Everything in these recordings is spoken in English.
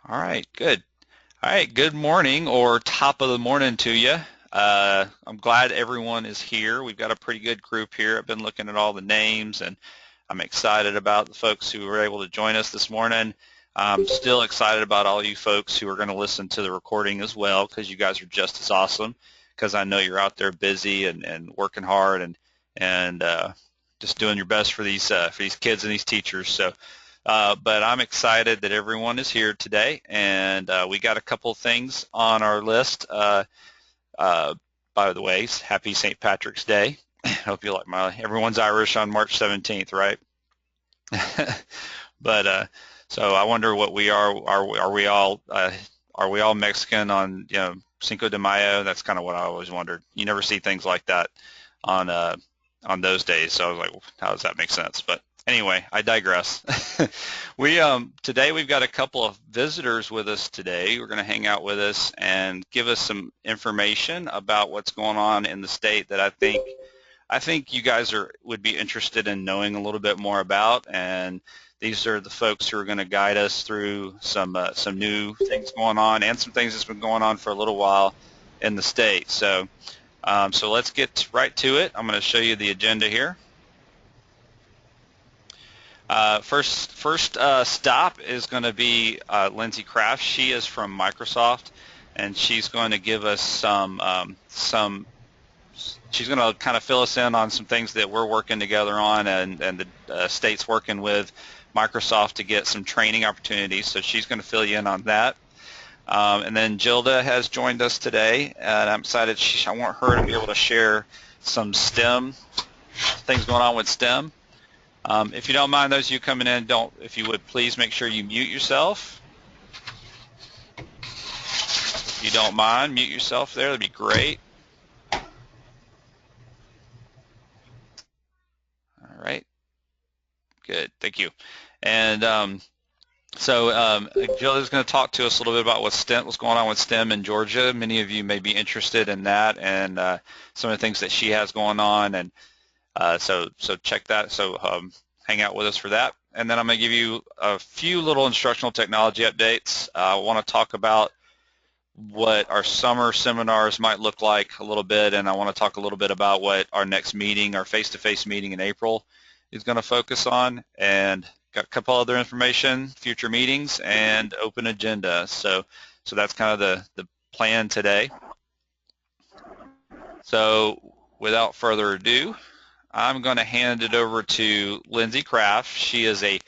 All right, good. All right, good morning or top of the morning to you. I'm glad everyone is here. We've got a pretty good group here. I've been looking at all the names, and I'm excited about the folks who were able to join us this morning. I'm still excited about all you folks who are going to listen to the recording as well, because you guys are just as awesome, because I know you're out there busy and working hard and just doing your best for these kids and these teachers. But I'm excited that everyone is here today, and we got a couple of things on our list. Uh, by the way, happy St. Patrick's Day. I hope you like everyone's Irish on March 17th, right? But so I wonder what we are. Are we all Mexican on Cinco de Mayo? That's kind of what I always wondered. You never see things like that on uh, on those days. So I was like, well, how does that make sense? But anyway, I digress. We Today we've got a couple of visitors with us today. We're going to hang out with us and give us some information about what's going on in the state that I think you guys would be interested in knowing a little bit more about, and these are the folks who are going to guide us through some new things going on and some things that's been going on for a little while in the state. So let's get right to it. I'm going to show you the agenda here. First stop is going to be Lindsay Kraft. She is from Microsoft, and she's going to give us some. She's going to kind of fill us in on some things that we're working together on, and the state's working with Microsoft to get some training opportunities. So she's going to fill you in on that. And then Gilda has joined us today, and I'm excited. I want her to be able to share some STEM things going on with STEM. If you don't mind those of you coming in, if you would please make sure you mute yourself. If you don't mind, mute yourself there. That'd be great. All right. Good. Thank you. And Jill is going to talk to us a little bit about what's going on with STEM in Georgia. Many of you may be interested in that and some of the things that she has going on. And so check that. Hang out with us for that. And then I'm going to give you a few little instructional technology updates. I want to talk about what our summer seminars might look like a little bit, and I want to talk a little bit about what our next meeting, our face-to-face meeting in April, is going to focus on, and got a couple other information, future meetings, and open agenda. So that's kind of the plan today. So without further ado, I'm going to hand it over to Lindsay Kraft. She is a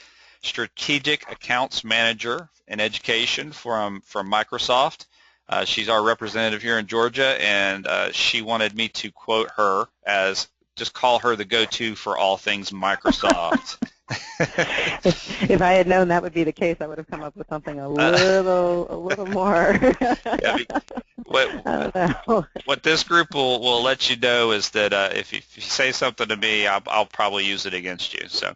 strategic accounts manager in education from Microsoft. She's our representative here in Georgia, and she wanted me to quote her as just call her the go-to for all things Microsoft. If I had known that would be the case, I would have come up with something a little more. Yeah, what this group will let you know is that if you say something to me, I'll probably use it against you. So.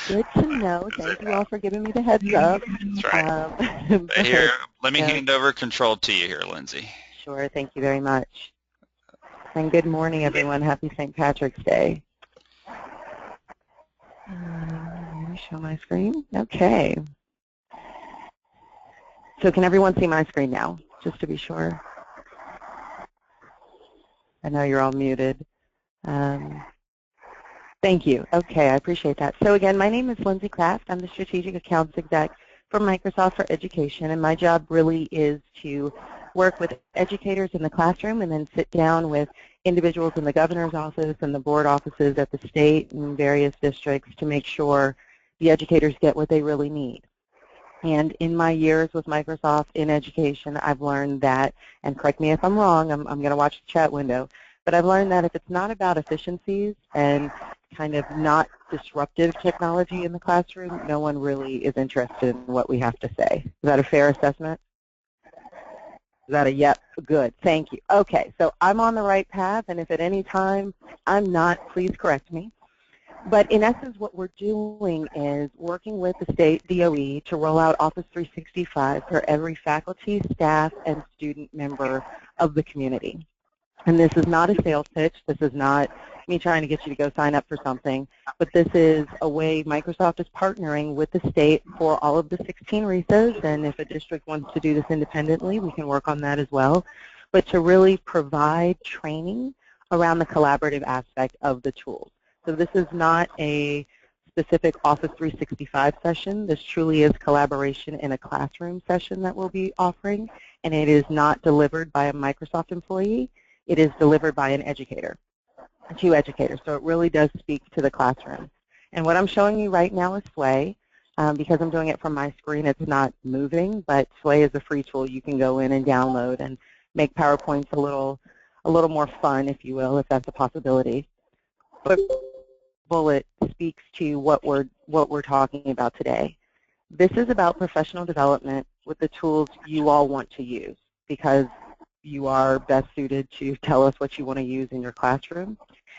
Good to know. Thank you all for giving me the heads up. That's right. Here, let me hand over control to you here, Lindsay. Sure. Thank you very much. And good morning, everyone. Happy St. Patrick's Day. Let me show my screen. Okay. So can everyone see my screen now, just to be sure? I know you're all muted. Thank you. Okay, I appreciate that. So again, my name is Lindsay Kraft. I'm the Strategic Accounts Exec for Microsoft for Education, and my job really is to work with educators in the classroom and then sit down with individuals in the governor's office and the board offices at the state and various districts to make sure the educators get what they really need. And in my years with Microsoft in education, I've learned that, and correct me if I'm wrong, I'm going to watch the chat window, but I've learned that if it's not about efficiencies and kind of not disruptive technology in the classroom, no one really is interested in what we have to say. Is that a fair assessment? Is that a yep? Good. Thank you. Okay, so I'm on the right path, and if at any time I'm not, please correct me. But in essence, what we're doing is working with the state DOE to roll out Office 365 for every faculty, staff, and student member of the community. And this is not a sales pitch. This is not, me trying to get you to go sign up for something, but this is a way Microsoft is partnering with the state for all of the 16 RESAs, and if a district wants to do this independently, we can work on that as well, but to really provide training around the collaborative aspect of the tools. So this is not a specific Office 365 session. This truly is collaboration in a classroom session that we'll be offering, and it is not delivered by a Microsoft employee. It is delivered by an educator, two educators, so it really does speak to the classroom. And what I'm showing you right now is Sway. Because I'm doing it from my screen, it's not moving, but Sway is a free tool you can go in and download and make PowerPoints a little more fun, if you will, if that's a possibility. But bullet speaks to what we're talking about today. This is about professional development with the tools you all want to use, because you are best suited to tell us what you want to use in your classroom.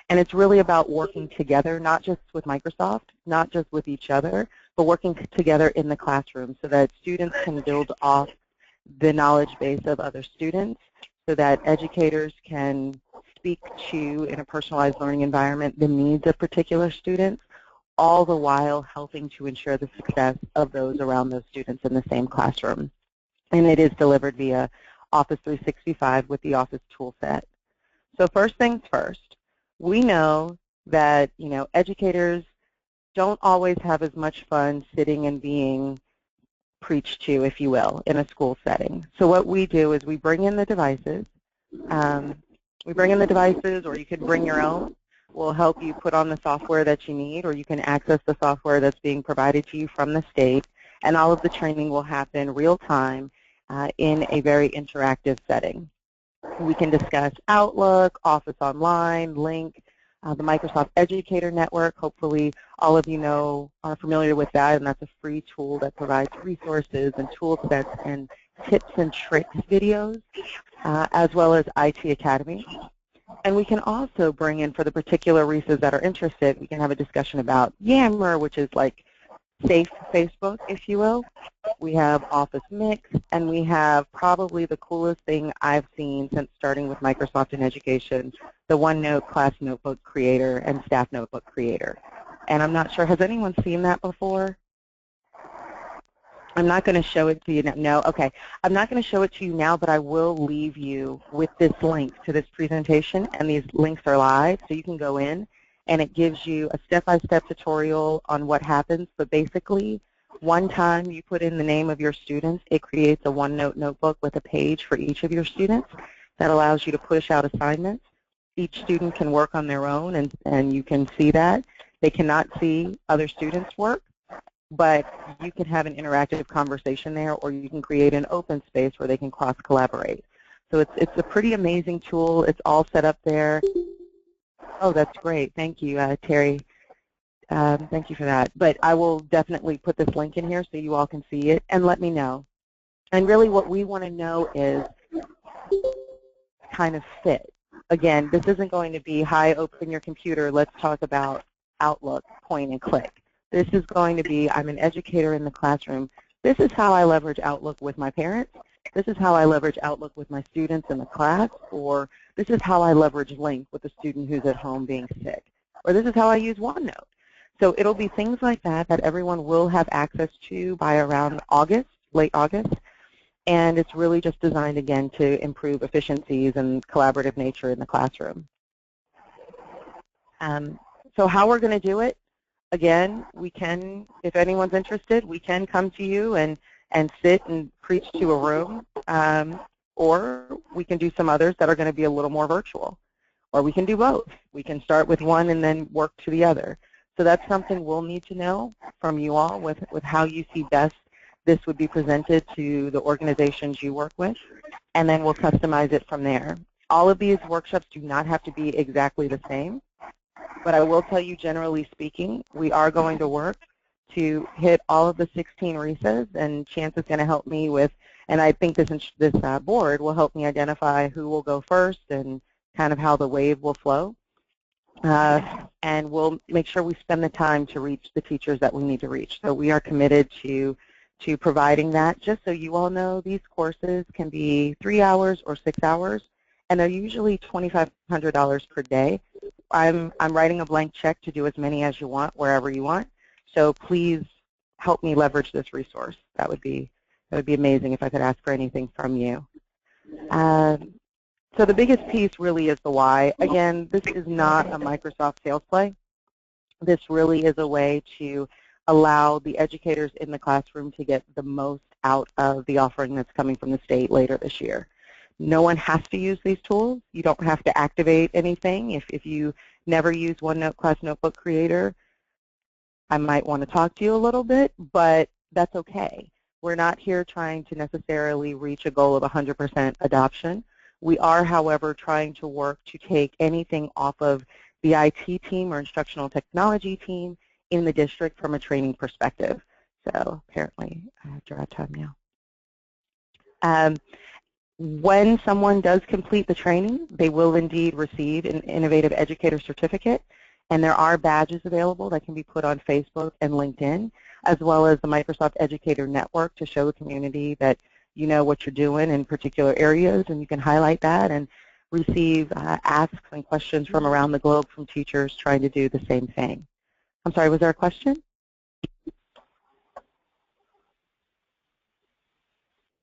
And it's really about working together, not just with Microsoft, not just with each other, but working together in the classroom so that students can build off the knowledge base of other students, so that educators can speak to, in a personalized learning environment, the needs of particular students, all the while helping to ensure the success of those around those students in the same classroom. And it is delivered via Office 365 with the Office toolset. So first things first, we know that educators don't always have as much fun sitting and being preached to, if you will, in a school setting. So what we do is we bring in the devices. Or you could bring your own. We'll help you put on the software that you need, or you can access the software that's being provided to you from the state, and all of the training will happen real time in a very interactive setting. We can discuss Outlook, Office Online, Link, the Microsoft Educator Network. Hopefully all of you are familiar with that, and that's a free tool that provides resources and tool sets and tips and tricks videos, as well as IT Academy. And we can also bring in, for the particular RESAs that are interested, we can have a discussion about Yammer, which is like safe Facebook, if you will. We have Office Mix, and we have probably the coolest thing I've seen since starting with Microsoft in education, the OneNote Class Notebook Creator and Staff Notebook Creator. And I'm not sure, has anyone seen that before? I'm not going to show it to you now. No? Okay. I'm not going to show it to you now, but I will leave you with this link to this presentation, and these links are live, so you can go in, and it gives you a step-by-step tutorial on what happens. But basically, one time you put in the name of your students, it creates a OneNote notebook with a page for each of your students that allows you to push out assignments. Each student can work on their own, and you can see that. They cannot see other students' work, but you can have an interactive conversation there, or you can create an open space where they can cross-collaborate. So it's a pretty amazing tool. It's all set up there. Oh, that's great. Thank you, Terry. Thank you for that. But I will definitely put this link in here so you all can see it, and let me know. And really what we want to know is kind of fit. Again, this isn't going to be, hi, open your computer, let's talk about Outlook, point and click. This is going to be, I'm an educator in the classroom. This is how I leverage Outlook with my parents. This is how I leverage Outlook with my students in the class, or this is how I leverage Link with a student who's at home being sick, or this is how I use OneNote. So it'll be things like that that everyone will have access to by around August, late August, and it's really just designed, again, to improve efficiencies and collaborative nature in the classroom. So how we're going to do it, again, we can, if anyone's interested, we can come to you and sit and preach to a room, or we can do some others that are going to be a little more virtual, or we can do both. We can start with one and then work to the other. So that's something we'll need to know from you all with how you see best this would be presented to the organizations you work with, and then we'll customize it from there. All of these workshops do not have to be exactly the same, but I will tell you, generally speaking, we are going to work to hit all of the 16 RESAs, and Chance is going to help me with, and I think this board will help me identify who will go first and kind of how the wave will flow. And we'll make sure we spend the time to reach the teachers that we need to reach. So we are committed to providing that. Just so you all know, these courses can be 3 hours or 6 hours, and they're usually $2,500 per day. I'm writing a blank check to do as many as you want, wherever you want. So please help me leverage this resource. That would be amazing if I could ask for anything from you. So the biggest piece really is the why. Again, this is not a Microsoft sales play. This really is a way to allow the educators in the classroom to get the most out of the offering that's coming from the state later this year. No one has to use these tools. You don't have to activate anything. If you never use OneNote Class Notebook Creator, I might want to talk to you a little bit, but that's okay. We're not here trying to necessarily reach a goal of 100% adoption. We are, however, trying to work to take anything off of the IT team or instructional technology team in the district from a training perspective. So apparently I have to wrap time now. When someone does complete the training, they will indeed receive an Innovative Educator Certificate, and there are badges available that can be put on Facebook and LinkedIn, as well as the Microsoft Educator Network to show the community that you know what you're doing in particular areas, and you can highlight that and receive asks and questions from around the globe from teachers trying to do the same thing. I'm sorry, was there a question?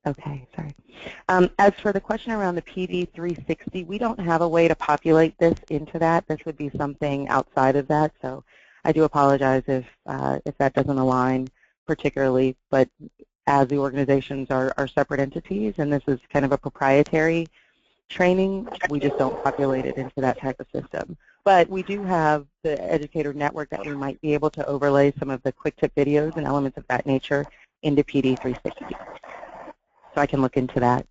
Okay, sorry. As for the question around the PD 360, we don't have a way to populate this into that. This would be something outside of that, so I do apologize if that doesn't align particularly, but as the organizations are separate entities and this is kind of a proprietary training, we just don't populate it into that type of system. But we do have the educator network that we might be able to overlay some of the quick tip videos and elements of that nature into PD 360. So I can look into that.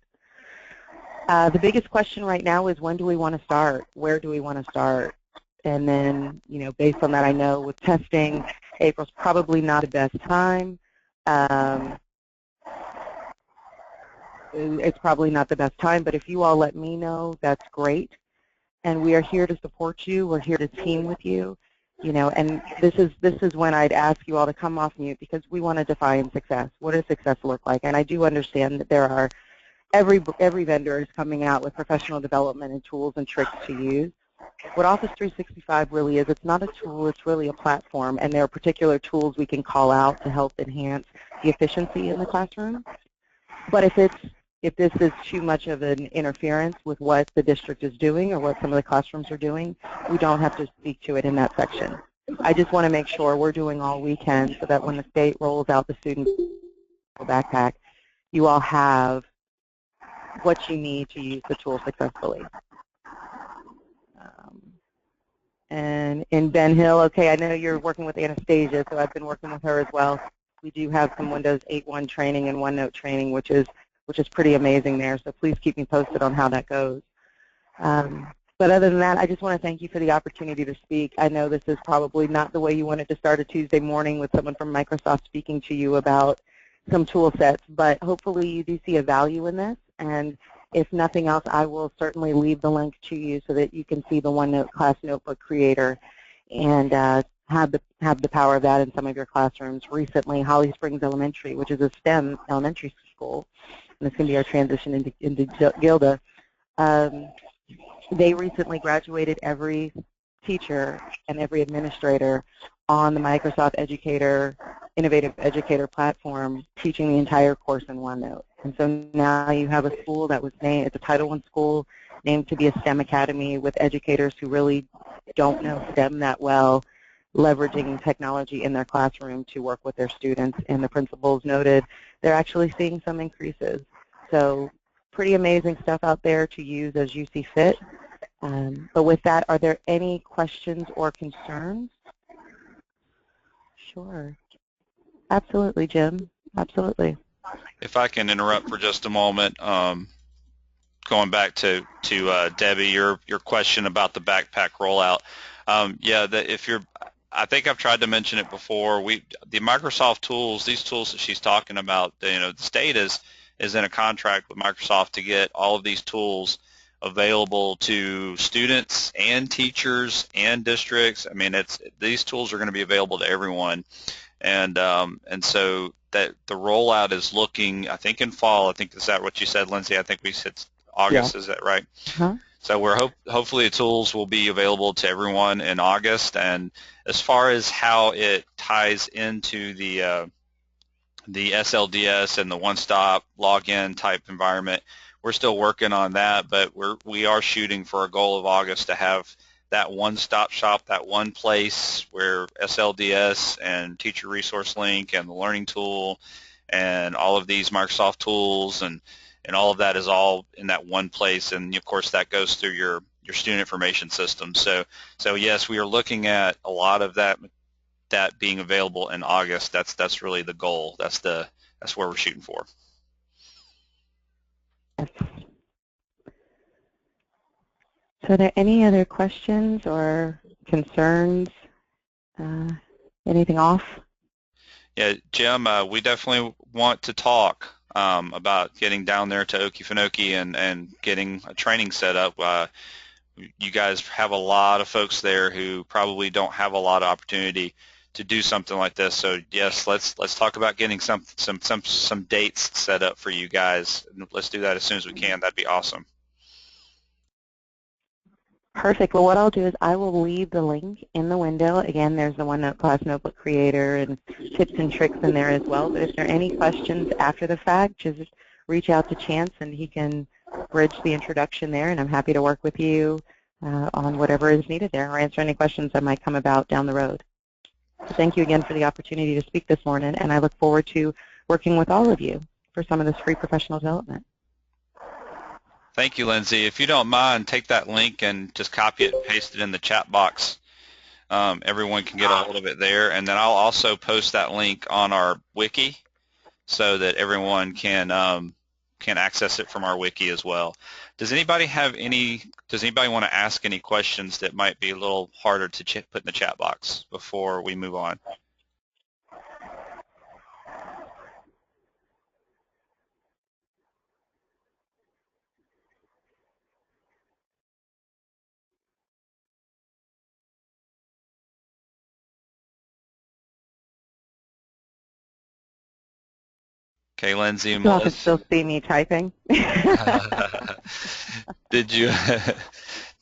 The biggest question right now is when do we want to start? Where do we want to start? And then, you know, based on that, I know with testing, April's probably not the best time. It's probably not the best time, but if you all let me know, that's great. And we are here to support you. We're here to team with you. You know, and this is when I'd ask you all to come off mute because we want to define success. What does success look like? And I do understand that there are every vendor is coming out with professional development and tools and tricks to use. What Office 365 really is, it's not a tool, it's really a platform, and there are particular tools we can call out to help enhance the efficiency in the classroom. But if this is too much of an interference with what the district is doing or what some of the classrooms are doing, we don't have to speak to it in that section. I just want to make sure we're doing all we can so that when the state rolls out the student backpack, you all have what you need to use the tool successfully. And in Ben Hill, okay, I know you're working with Anastasia, so I've been working with her as well. We do have some Windows 8.1 training and OneNote training, which is pretty amazing there, so please keep me posted on how that goes. But other than that, I just want to thank you for the opportunity to speak. I know this is probably not the way you wanted to start a Tuesday morning with someone from Microsoft speaking to you about some tool sets, but hopefully you do see a value in this, and if nothing else, I will certainly leave the link to you so that you can see the OneNote Class Notebook Creator and have the power of that in some of your classrooms. Recently, Holly Springs Elementary, which is a STEM elementary school, and this can be our transition into GaDOE, they recently graduated every teacher and every administrator on the Microsoft Educator, Innovative Educator platform, teaching the entire course in OneNote. And so now you have a school that was named, it's a Title I school, named to be a STEM academy with educators who really don't know STEM that well, leveraging technology in their classroom to work with their students. And the principals noted they're actually seeing some increases. So pretty amazing stuff out there to use as you see fit. But with that, are there any questions or concerns? Sure. Absolutely, Jim. Absolutely. If I can interrupt for just a moment, going back to Debbie, your question about the backpack rollout. Yeah, if you're, I think I've tried to mention it before. The Microsoft tools, these tools that she's talking about, the state is in a contract with Microsoft to get all of these tools available to students and teachers and districts. I mean, these tools are going to be available to everyone, and so that the rollout is looking, I think in fall. I think is that what you said, Lindsay? I think we said August. Yeah. Is that right? Huh? So hopefully the tools will be available to everyone in August. And as far as how it ties into the SLDS and the one-stop login type environment, we're still working on that, but we are shooting for a goal of August to have that one-stop shop, that one place where SLDS and Teacher Resource Link and the Learning Tool and all of these Microsoft tools and all of that is all in that one place, and of course that goes through your student information system. So yes, we are looking at a lot of that being available in August. That's really the goal. That's where we're shooting for. Yes. So are there any other questions or concerns? Anything off? Yeah, Jim, we definitely want to talk about getting down there to Okefenokee and getting a training set up. You guys have a lot of folks there who probably don't have a lot of opportunity to do something like this. So yes, let's talk about getting some dates set up for you guys. Let's do that as soon as we can. That'd be awesome. Perfect. Well, what I'll do is I will leave the link in the window. Again, there's the OneNote Class Notebook Creator and tips and tricks in there as well. But if there are any questions after the fact, just reach out to Chance and he can bridge the introduction there. And I'm happy to work with you on whatever is needed there or answer any questions that might come about down the road. So thank you again for the opportunity to speak this morning, and I look forward to working with all of you for some of this free professional development. Thank you, Lindsay. If you don't mind, take that link and just copy it and paste it in the chat box. Everyone can get a hold of it there. And then I'll also post that link on our wiki so that everyone can access it from our wiki as well. Does anybody want to ask any questions that might be a little harder to put in the chat box before we move on? Okay, Lindsay and You all can Melissa. still see me typing. Did you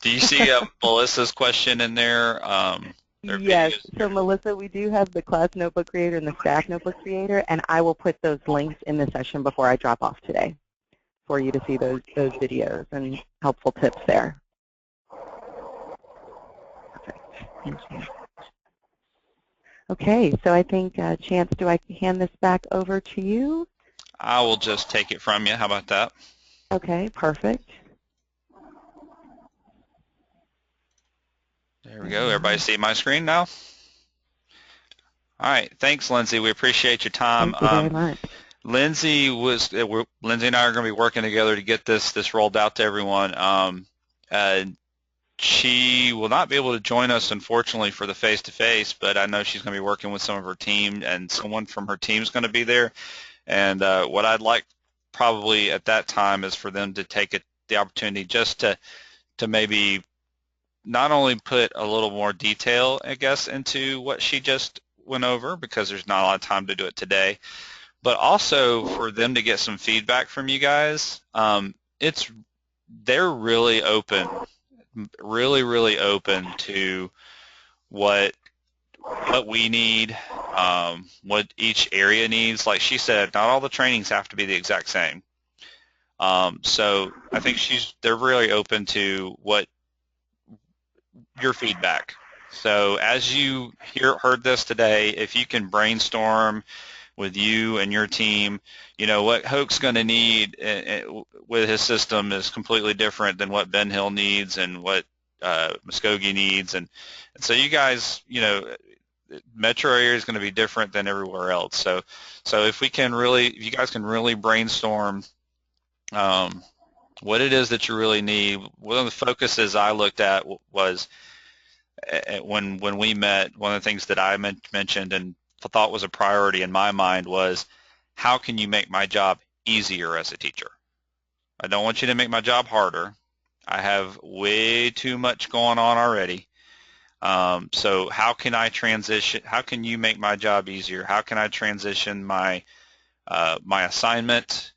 do you see Melissa's question in there? Their Yes. videos. So, Melissa, we do have the Class Notebook Creator and the Staff Notebook Creator, and I will put those links in the session before I drop off today for you to see those videos and helpful tips there. Perfect. Thank you. Okay, so I think, Chance, do I hand this back over to you? I will just take it from you. How about that? Okay, perfect. There we go. Everybody see my screen now? All right. Thanks, Lindsay. We appreciate your time. Thank you very much. Lindsay and I are going to be working together to get this rolled out to everyone. She will not be able to join us, unfortunately, for the face-to-face, but I know she's going to be working with some of her team, and someone from her team is going to be there. And what I'd like probably at that time is for them to take the opportunity just to maybe not only put a little more detail, I guess, into what she just went over, because there's not a lot of time to do it today, but also for them to get some feedback from you guys. They're really open, really open to what we need, what each area needs. Like she said, not all the trainings have to be the exact same. So I think they're really open to what your feedback. So as you heard this today, if you can brainstorm with you and your team, what Hoke's going to need with his system is completely different than what Ben Hill needs and what Muskogee needs, and so you guys, metro area is going to be different than everywhere else. So if you guys can really brainstorm what it is that you really need. One of the focuses I looked at was when we met. One of the things that I mentioned and thought was a priority in my mind was, how can you make my job easier as a teacher? I don't want you to make my job harder. I have way too much going on already. So how can I transition? How can you make my job easier? How can I transition my assignment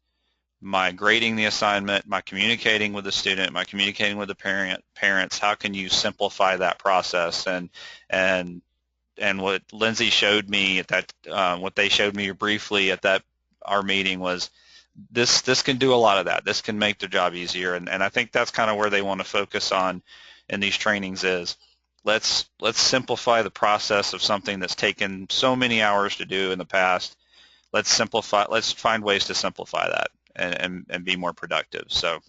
my grading the assignment, my communicating with the student, my communicating with the parents. How can you simplify that process? And what Lindsay showed me at that, what they showed me briefly at that our meeting was this can do a lot of that. This can make their job easier, and I think that's kind of where they want to focus on in these trainings is let's simplify the process of something that's taken so many hours to do in the past. Let's simplify. Let's find ways to simplify that and be more productive. So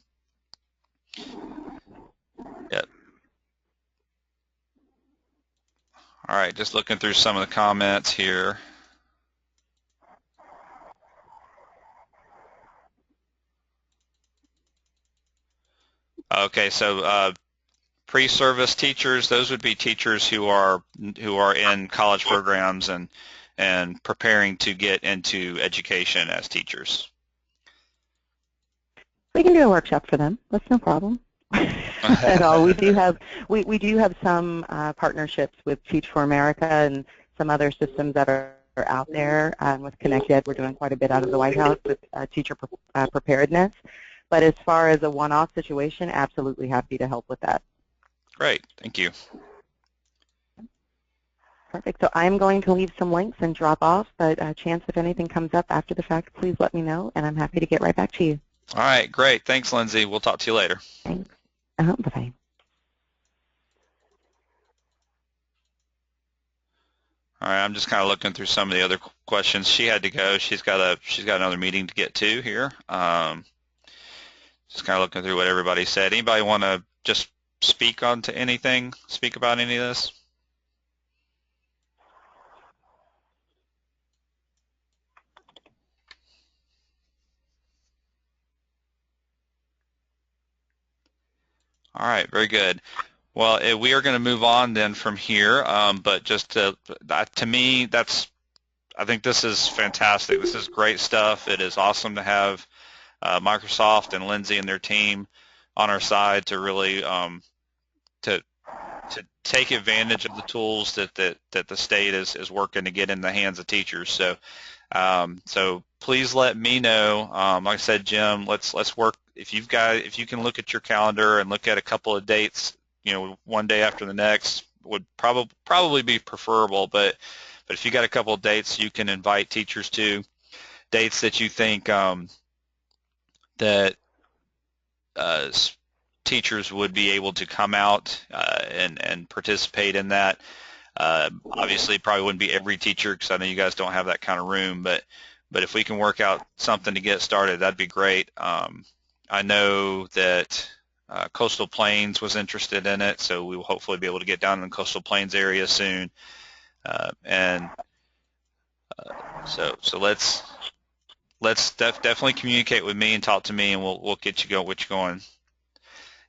yeah. All right, just looking through some of the comments here. Okay, so pre-service teachers, those would be teachers who are in college programs and preparing to get into education as teachers. We can do a workshop for them. That's no problem at all. We do have some partnerships with Teach for America and some other systems that are out there. With ConnectEd, we're doing quite a bit out of the White House with teacher preparedness. But as far as a one-off situation, absolutely happy to help with that. Great, thank you. Perfect. So I'm going to leave some links and drop off, but Chance, if anything comes up after the fact, please let me know, and I'm happy to get right back to you. All right, great. Thanks, Lindsay. We'll talk to you later. Thanks. Bye-bye. All right, I'm just kind of looking through some of the other questions. She had to go. She's got another meeting to get to here. Just kind of looking through what everybody said. Anybody want to just speak onto anything? Speak about any of this? All right, very good. Well, we are going to move on then from here, but just to me, I think this is fantastic. This is great stuff. It is awesome to have Microsoft and Lindsay and their team on our side to really to to take advantage of the tools that the state is working to get in the hands of teachers. So please let me know. Like I said, Jim, let's work. If you can look at your calendar and look at a couple of dates, one day after the next would probably be preferable. But if you got a couple of dates you can invite teachers to, dates that you think that uh, teachers would be able to come out and participate in that. Obviously, probably wouldn't be every teacher because I know you guys don't have that kind of room, but if we can work out something to get started, that'd be great. I know that Coastal Plains was interested in it, so we will hopefully be able to get down in the Coastal Plains area soon. And so let's definitely communicate with me and talk to me, and we'll get you going.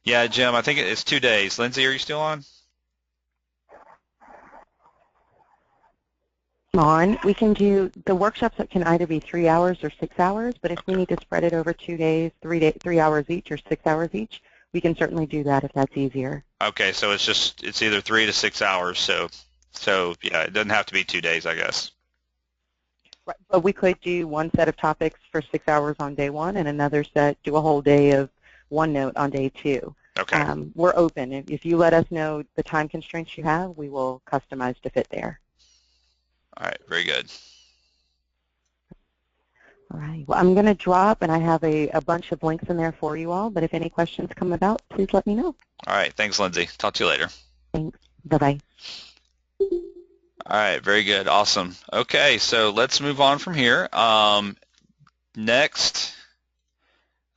Yeah, Jim, I think it's 2 days. Lindsay, are you still on? We can do the workshops that can either be 3 hours or 6 hours, but if we need to spread it over 2 days, 3 hours each or 6 hours each, we can certainly do that if that's easier. Okay, so it's either 3 to 6 hours. So yeah, it doesn't have to be 2 days, I guess. Right. But we could do one set of topics for 6 hours on day one and another set, do a whole day of OneNote on day two. Okay. We're open. If you let us know the time constraints you have, we will customize to fit there. All right, very good. All right. Well, I'm going to drop, and I have a bunch of links in there for you all, but if any questions come about, please let me know. All right, thanks, Lindsay. Talk to you later. Thanks. Bye-bye. All right, very good. Awesome. Okay, so let's move on from here. Next,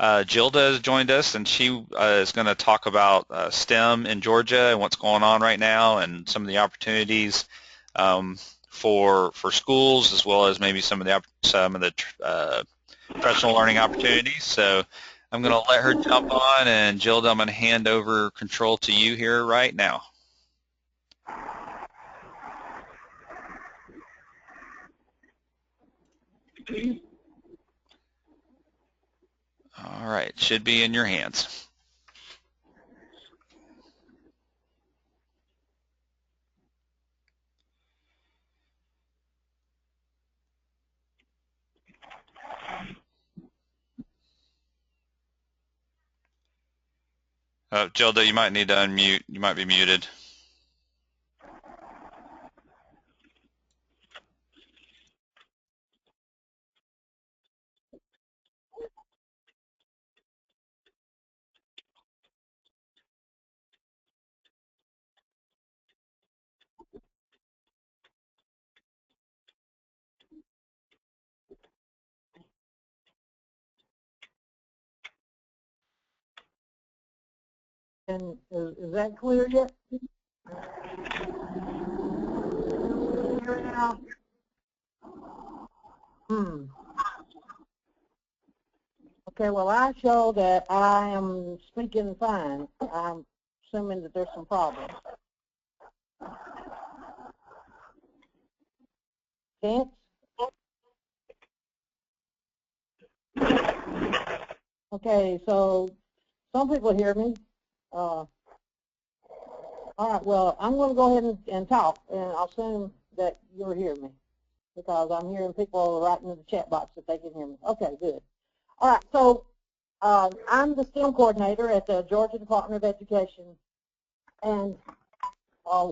Gilda has joined us, and she is going to talk about STEM in Georgia and what's going on right now and some of the opportunities for schools, as well as maybe some of the professional learning opportunities. So I'm going to let her jump on, and Gilda, I'm going to hand over control to you here right now. All right, should be in your hands. Gilda, you might need to unmute. You might be muted. And is that clear yet? Okay, well, I show that I am speaking fine. I'm assuming that there's some problems. Vince? Okay, so some people hear me. All right, well, I'm going to go ahead and talk, and I'll assume that you'll hear me because I'm hearing people writing in the chat box that they can hear me. Okay, good. All right, so I'm the STEM coordinator at the Georgia Department of Education, and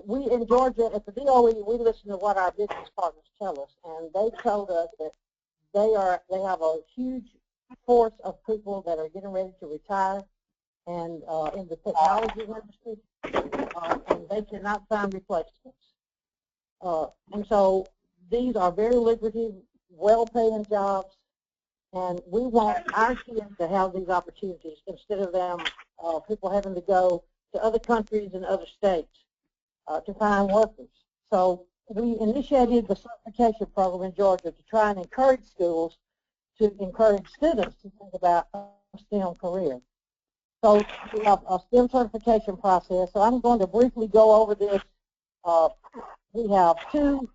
we in Georgia at the DOE, we listen to what our business partners tell us, and they told us that they have a huge force of people that are getting ready to retire, and in the technology industry, and they cannot find replacements. And so these are very lucrative, well-paying jobs, and we want our kids to have these opportunities instead of them people having to go to other countries and other states to find workers. So we initiated the certification program in Georgia to try and encourage schools to encourage students to think about a STEM career. So we have a STEM certification process. So I'm going to briefly go over this. We have two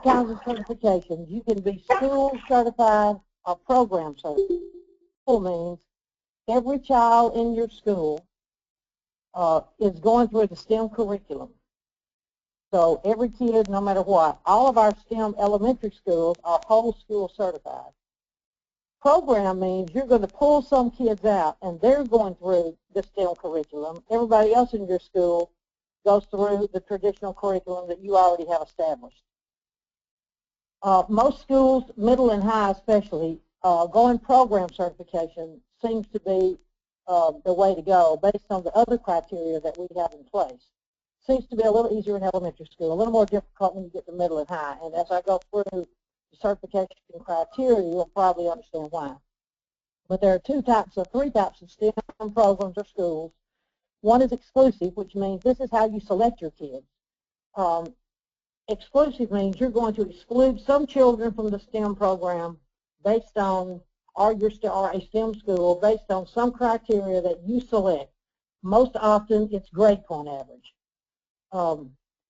kinds of certifications. You can be school certified or program certified. School means every child in your school is going through the STEM curriculum. So every kid, no matter what, all of our STEM elementary schools are whole school certified. Program means you're going to pull some kids out and they're going through the STEM curriculum. Everybody else in your school goes through the traditional curriculum that you already have established. Most schools, middle and high especially, going program certification seems to be the way to go based on the other criteria that we have in place. Seems to be a little easier in elementary school, a little more difficult when you get to middle and high. And as I go through the certification criteria, you'll probably understand why. But there are three types of STEM programs or schools. One is exclusive, which means this is how you select your kids. Exclusive means you're going to exclude some children from the STEM program based on, or a STEM school based on some criteria that you select. Most often it's grade point average.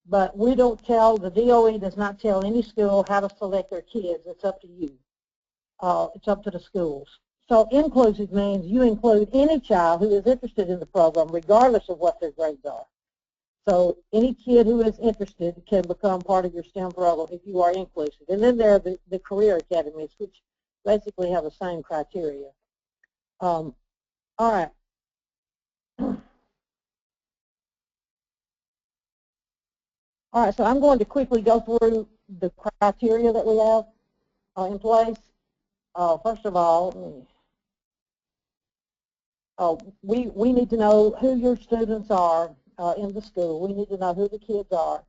But we don't tell, the DOE does not tell any school how to select their kids. It's up to you. It's up to the schools. So inclusive means you include any child who is interested in the program regardless of what their grades are. So any kid who is interested can become part of your STEM program if you are inclusive. And then there are the career academies, which basically have the same criteria. All right. All right, so I'm going to quickly go through the criteria that we have in place. First of all, we need to know who your students are in the school. We need to know who the kids are.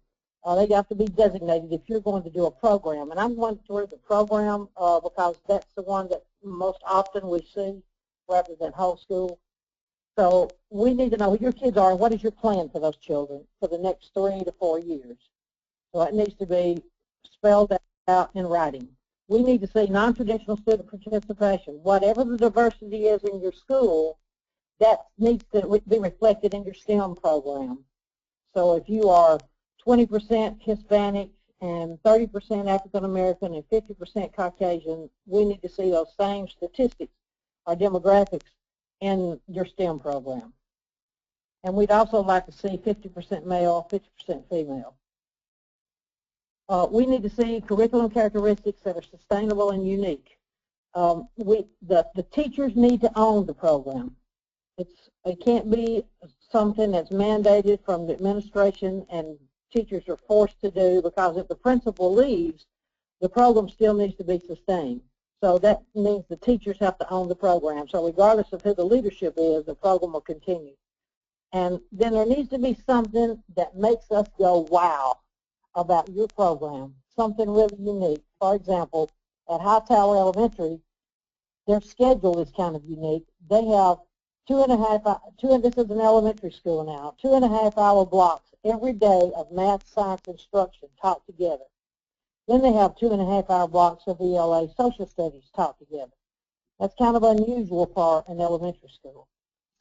They have to be designated if you're going to do a program. And I'm going through the program because that's the one that most often we see rather than whole school. So we need to know who your kids are and what is your plan for those children for the next 3 to 4 years. So it needs to be spelled out in writing. We need to see non-traditional student participation. Whatever the diversity is in your school, that needs to be reflected in your STEM program. So if you are 20% Hispanic and 30% African American and 50% Caucasian, we need to see those same statistics or demographics in your STEM program. And we'd also like to see 50% male, 50% female. We need to see curriculum characteristics that are sustainable and unique. The teachers need to own the program. It can't be something that's mandated from the administration and teachers are forced to do, because if the principal leaves, the program still needs to be sustained. So that means the teachers have to own the program. So regardless of who the leadership is, the program will continue. And then there needs to be something that makes us go, wow, about your program, something really unique. For example, at Hightower Elementary, their schedule is kind of unique. They have this is an elementary school now, 2.5-hour blocks every day of math, science instruction taught together. Then they have 2.5-hour blocks of ELA social studies taught together. That's kind of unusual for an elementary school.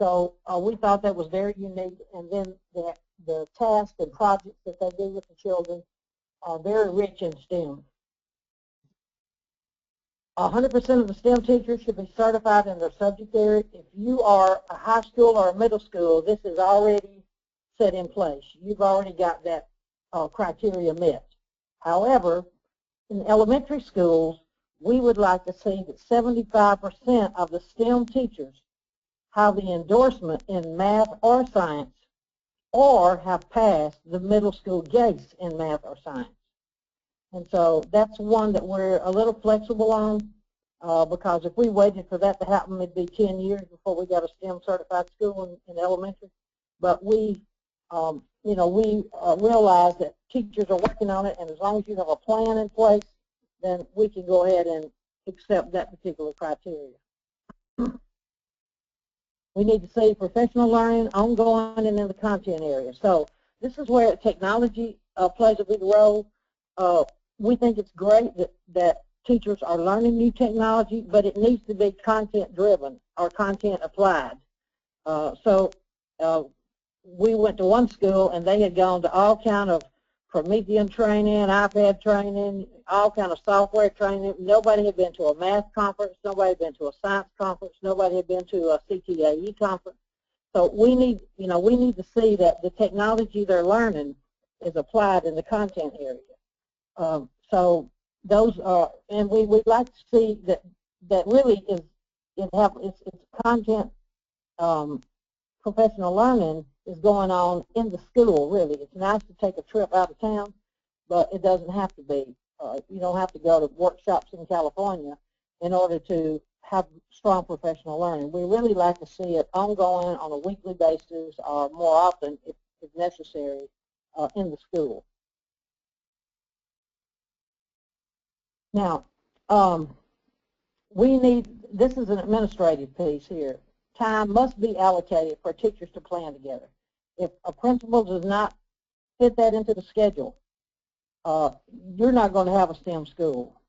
So we thought that was very unique. And then the tasks and projects that they do with the children are very rich in STEM. 100% of the STEM teachers should be certified in their subject area. If you are a high school or a middle school, this is already set in place. You've already got that criteria met. However, in elementary schools, we would like to see that 75% of the STEM teachers have the endorsement in math or science, or have passed the middle school GACE in math or science. And so that's one that we're a little flexible on, because if we waited for that to happen, it'd be 10 years before we got a STEM certified school in elementary. But we, realize that teachers are working on it, and as long as you have a plan in place, then we can go ahead and accept that particular criteria. We need to see professional learning, ongoing, and in the content area. So this is where technology plays a big role. We think it's great that teachers are learning new technology, but it needs to be content driven or content applied. We went to one school and they had gone to all kind of Promethean training, iPad training, all kind of software training. Nobody had been to a math conference. Nobody had been to a science conference. Nobody had been to a CTAE conference. So we need to see that the technology they're learning is applied in the content area. So those are, and we'd like to see that really it's content professional learning is going on in the school, really. It's nice to take a trip out of town, but it doesn't have to be. You don't have to go to workshops in California in order to have strong professional learning. We really like to see it ongoing on a weekly basis or more often if necessary in the school. Now, this is an administrative piece here. Time must be allocated for teachers to plan together. If a principal does not fit that into the schedule, you're not going to have a STEM school,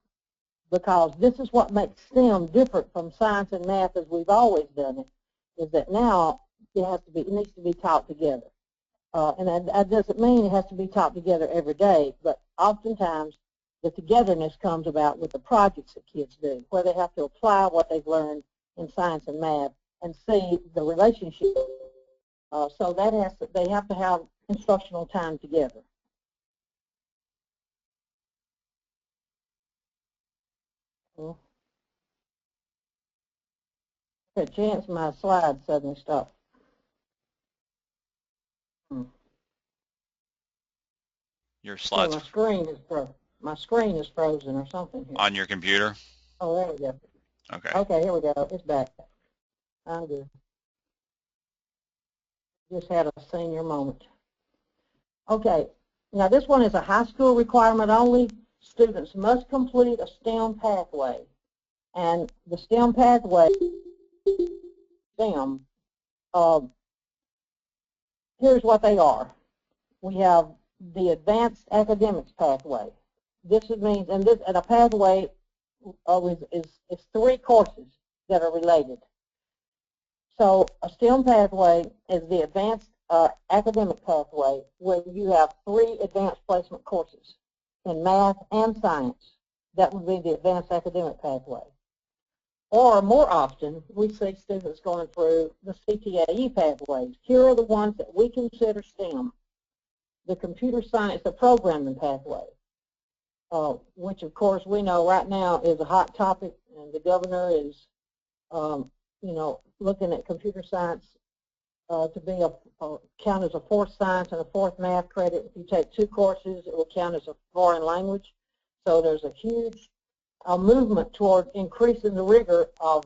because this is what makes STEM different from science and math as we've always done it, is that now it needs to be taught together. And that doesn't mean it has to be taught together every day, but oftentimes the togetherness comes about with the projects that kids do, where they have to apply what they've learned in science and math and see the relationship. So they have to have instructional time together. Okay, chance my slide suddenly stopped. Your slides. So my screen is frozen or something here. On your computer? Oh, there we go. Okay. Okay, here we go. It's back. I'm good. Just had a senior moment. Okay, now this one is a high school requirement only. Students must complete a STEM pathway. And the STEM pathway, here's what they are. We have the advanced academics pathway. This means, and a pathway is 3 courses that are related. So a STEM pathway is the advanced academic pathway, where you have 3 advanced placement courses in math and science. That would be the advanced academic pathway. Or more often, we see students going through the CTAE pathways. Here are the ones that we consider STEM. The computer science, the programming pathway, which of course we know right now is a hot topic, and the governor is looking at computer science to be count as a fourth science and a fourth math credit. If you take 2 courses, it will count as a foreign language. So there's a huge movement toward increasing the rigor of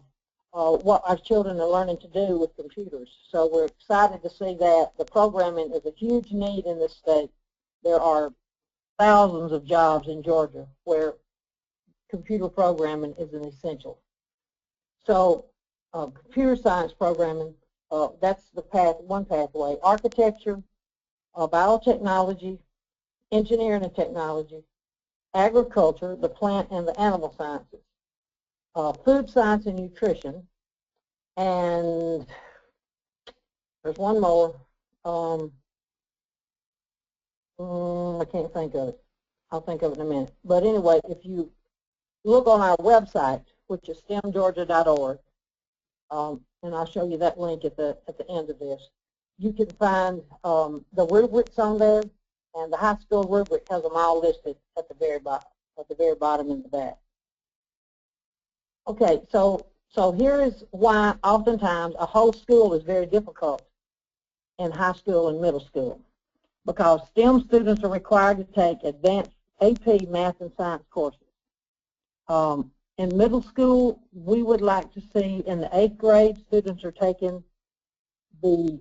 what our children are learning to do with computers. So we're excited to see that. The programming is a huge need in this state. There are thousands of jobs in Georgia where computer programming is an essential. So computer science programming, that's the one pathway. Architecture, biotechnology, engineering and technology, agriculture, the plant and the animal sciences, food science and nutrition, and there's one more. I can't think of it. I'll think of it in a minute. But anyway, if you look on our website, which is stemgeorgia.org, and I'll show you that link at the end of this, you can find the rubrics on there, and the high school rubric has them all listed at the very bottom in the back. Okay, so here is why oftentimes a whole school is very difficult in high school and middle school, because STEM students are required to take advanced AP math and science courses. In middle school, we would like to see in the 8th grade, students are taking the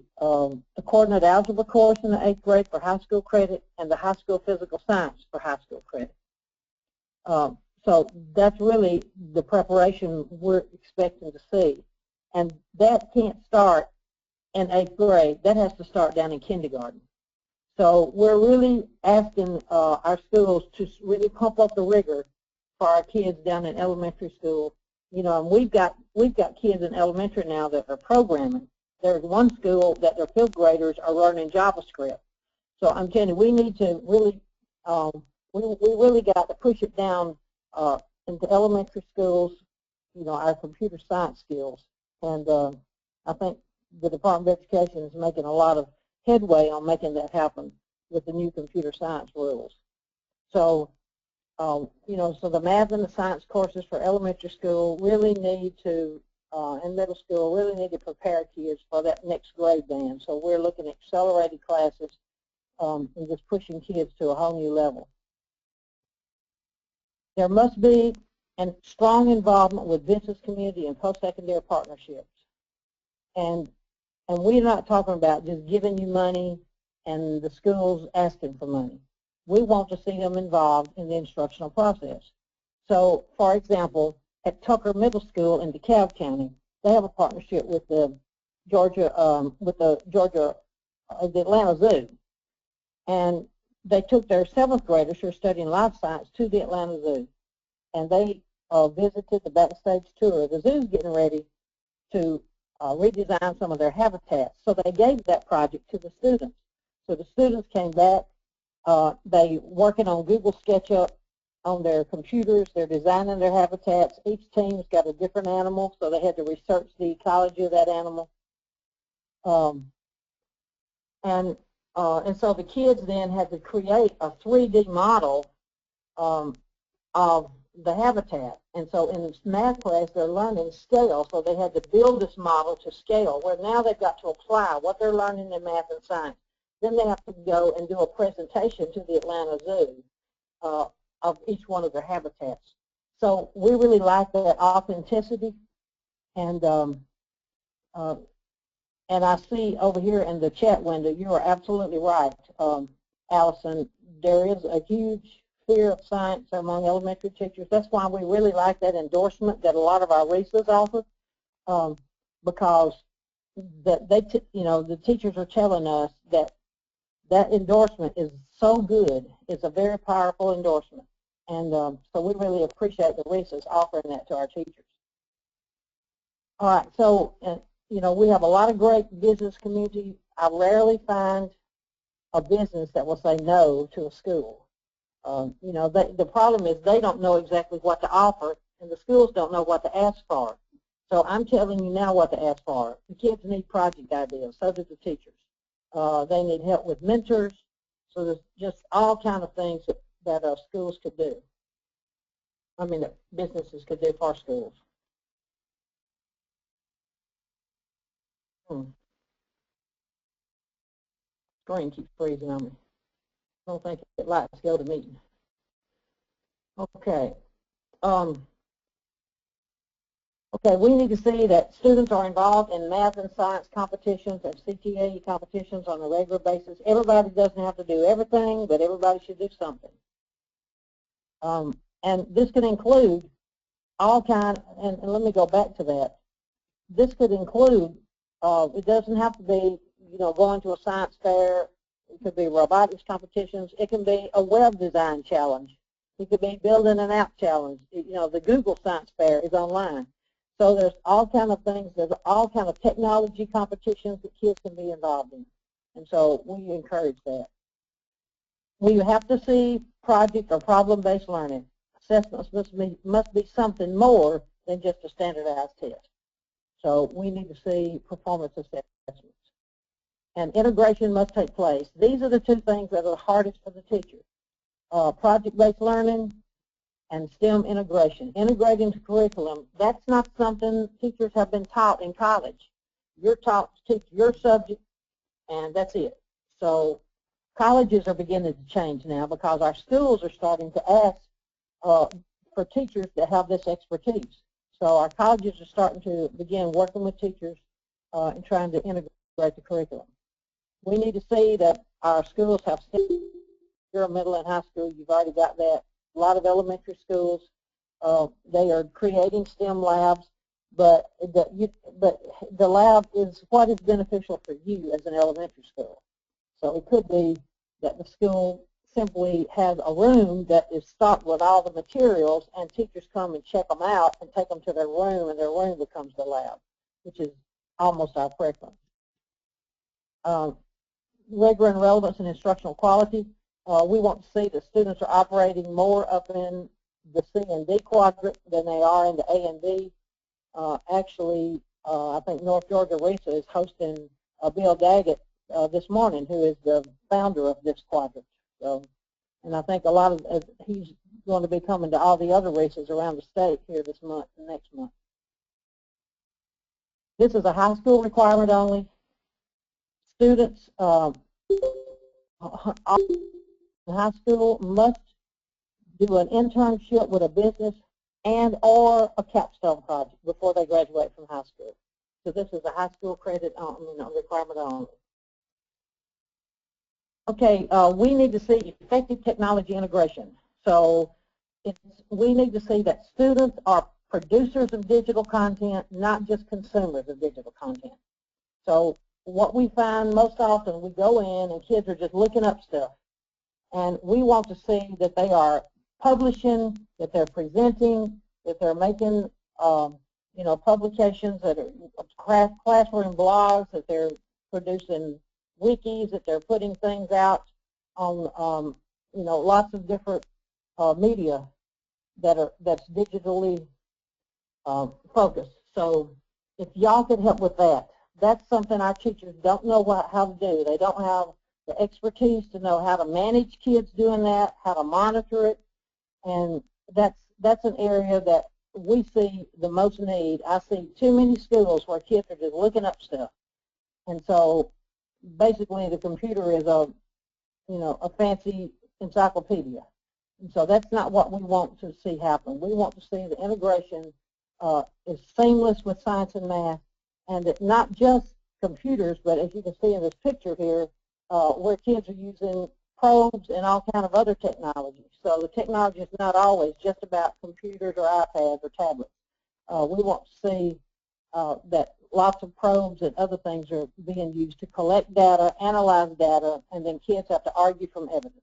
coordinate algebra course in the 8th grade for high school credit and the high school physical science for high school credit. So that's really the preparation we're expecting to see. And that can't start in 8th grade. That has to start down in kindergarten. So we're really asking our schools to really pump up the rigor for our kids down in elementary school. And we've got kids in elementary now that are programming. There's one school that their 5th graders are learning JavaScript. So I'm telling you, we need to really, we really got to push it down into elementary schools, our computer science skills. And I think the Department of Education is making a lot of headway on making that happen with the new computer science rules. So, so the math and the science courses for elementary school really need to, and middle school, really need to prepare kids for that next grade band. So we're looking at accelerated classes and just pushing kids to a whole new level. There must be a strong involvement with business community and post-secondary partnerships. And we're not talking about just giving you money and the schools asking for money. We want to see them involved in the instructional process. So, for example, at Tucker Middle School in DeKalb County, they have a partnership with the Atlanta Zoo. And they took their 7th graders who are studying life science to the Atlanta Zoo. And they visited the backstage tour. The zoo's getting ready to redesign some of their habitats. So they gave that project to the students. So the students came back. They working on Google SketchUp on their computers. They're designing their habitats. Each team's got a different animal, so they had to research the ecology of that animal. And so the kids then had to create a 3D model of the habitat. And so in this math class, they're learning scale, so they had to build this model to scale, where now they've got to apply what they're learning in math and science. Then they have to go and do a presentation to the Atlanta Zoo of each one of their habitats. So we really like that authenticity. And I see over here in the chat window, you are absolutely right, Allison. There is a huge fear of science among elementary teachers. That's why we really like that endorsement that a lot of our RESAs offer, because the teachers are telling us that that endorsement is so good. It's a very powerful endorsement. And so we really appreciate the RESAs offering that to our teachers. All right, so, we have a lot of great business community. I rarely find a business that will say no to a school. The problem is they don't know exactly what to offer, and the schools don't know what to ask for. So I'm telling you now what to ask for. The kids need project ideas, so do the teachers. They need help with mentors. So there's just all kinds of things that schools could do. That businesses could do for schools. Screen keeps freezing on me. I don't think it likes to go to meeting. Okay. Okay, we need to see that students are involved in math and science competitions and CTA competitions on a regular basis. Everybody doesn't have to do everything, but everybody should do something. And this could include all kind, and let me go back to that. This could include, it doesn't have to be, going to a science fair. It could be robotics competitions. It can be a web design challenge. It could be building an app challenge. The Google Science Fair is online. So there's all kind of things. There's all kind of technology competitions that kids can be involved in. And so we encourage that. We have to see project or problem-based learning. Assessments must be something more than just a standardized test. So we need to see performance assessments. And integration must take place. These are the two things that are the hardest for the teacher. Project-based learning and STEM integration. Integrating to curriculum, that's not something teachers have been taught in college. You're taught to teach your subject, and that's it. So colleges are beginning to change now because our schools are starting to ask for teachers that have this expertise. So our colleges are starting to begin working with teachers and trying to integrate the curriculum. We need to see that our schools have STEM. You're a middle and high school, you've already got that. A lot of elementary schools, they are creating STEM labs, but the lab is what is beneficial for you as an elementary school. So it could be that the school simply has a room that is stocked with all the materials, and teachers come and check them out and take them to their room, and their room becomes the lab, which is almost our preference. Rigor and relevance and instructional quality. We want to see that students are operating more up in the C and D quadrant than they are in the A and B. Actually, I think North Georgia RESA is hosting Bill Daggett this morning, who is the founder of this quadrant. So, and I think a lot of he's going to be coming to all the other RESAs around the state here this month and next month. This is a high school requirement only. Students in high school must do an internship with a business and or a capstone project before they graduate from high school. So this is a high school credit requirement only. Okay, we need to see effective technology integration. So we need to see that students are producers of digital content, not just consumers of digital content. So what we find most often, we go in and kids are just looking up stuff. And we want to see that they are publishing, that they're presenting, that they're making, publications that are classroom blogs, that they're producing wikis, that they're putting things out on, lots of different media that's digitally focused. So if y'all could help with that, that's something our teachers don't know how to do. They don't have the expertise to know how to manage kids doing that, how to monitor it, and that's an area that we see the most need. I see too many schools where kids are just looking up stuff, and so basically the computer is a fancy encyclopedia, and so that's not what we want to see happen. We want to see the integration is seamless with science and math, and that not just computers, but as you can see in this picture here, where kids are using probes and all kind of other technology. So the technology is not always just about computers or iPads or tablets. We want to see that lots of probes and other things are being used to collect data, analyze data, and then kids have to argue from evidence.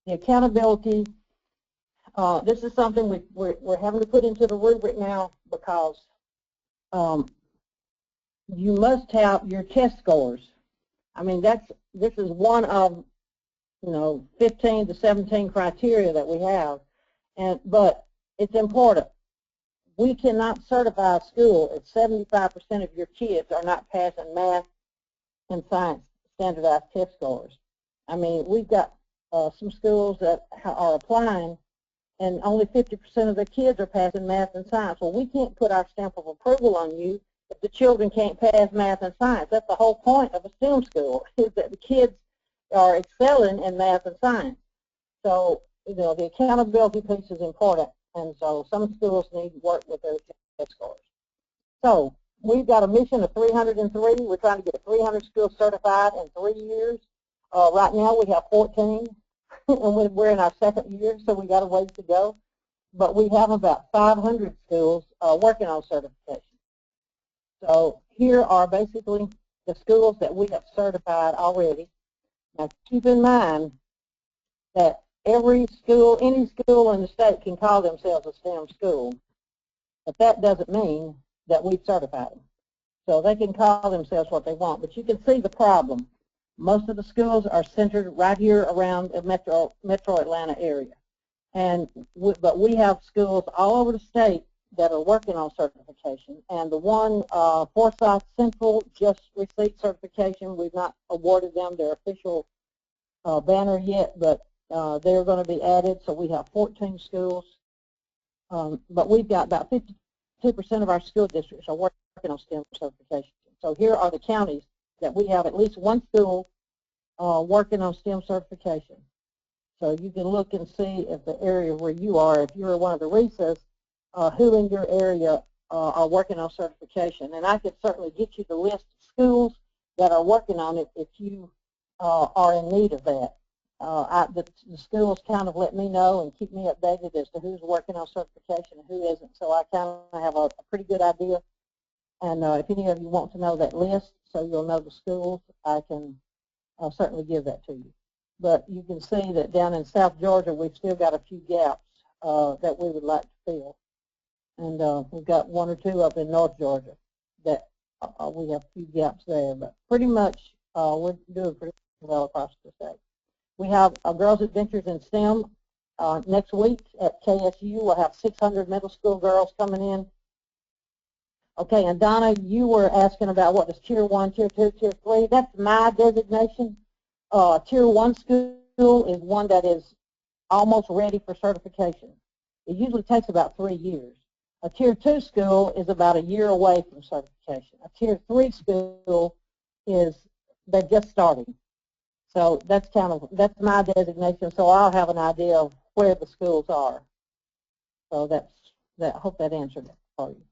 The accountability, this is something we're having to put into the rubric now because you must have your test scores. I mean, this is one of 15 to 17 criteria that we have, but it's important. We cannot certify a school if 75% of your kids are not passing math and science standardized test scores. I mean, we've got some schools that are applying, and only 50% of the kids are passing math and science. Well, we can't put our stamp of approval on you if the children can't pass math and science. That's the whole point of a STEM school, is that the kids are excelling in math and science. So, the accountability piece is important, and so some schools need to work with their test scores. So, we've got a mission of 303. We're trying to get 300 schools certified in 3 years. Right now we have 14, and we're in our second year, so we got a ways to go. But we have about 500 schools working on certification. So here are basically the schools that we have certified already. Now keep in mind that every school, any school in the state can call themselves a STEM school, but that doesn't mean that we've certified them. So they can call themselves what they want, but you can see the problem. Most of the schools are centered right here around the metro Atlanta area. But we have schools all over the state that are working on certification. And the one, Forsyth Central, just received certification. We've not awarded them their official banner yet, but they're going to be added. So we have 14 schools. But we've got about 52% of our school districts are working on STEM certification. So here are the counties that we have at least one school working on STEM certification. So you can look and see if the area where you are, if you're one of the RESAs, who in your area are working on certification. And I could certainly get you the list of schools that are working on it if you are in need of that. The schools kind of let me know and keep me updated as to who's working on certification and who isn't, so I kind of have a pretty good idea. And if any of you want to know that list so you'll know the schools, I'll certainly give that to you. But you can see that down in South Georgia, we've still got a few gaps that we would like to fill. And we've got one or two up in North Georgia that we have a few gaps there. But pretty much we're doing pretty well across the state. We have Girls Adventures in STEM next week at KSU. We'll have 600 middle school girls coming in. Okay, and Donna, you were asking about what is Tier 1, Tier 2, Tier 3. That's my designation. Tier 1 school is one that is almost ready for certification. It usually takes about 3 years. A Tier 2 school is about a year away from certification. A Tier 3 school they're just starting. So that's my designation, so I'll have an idea of where the schools are. So I hope that answered it for you.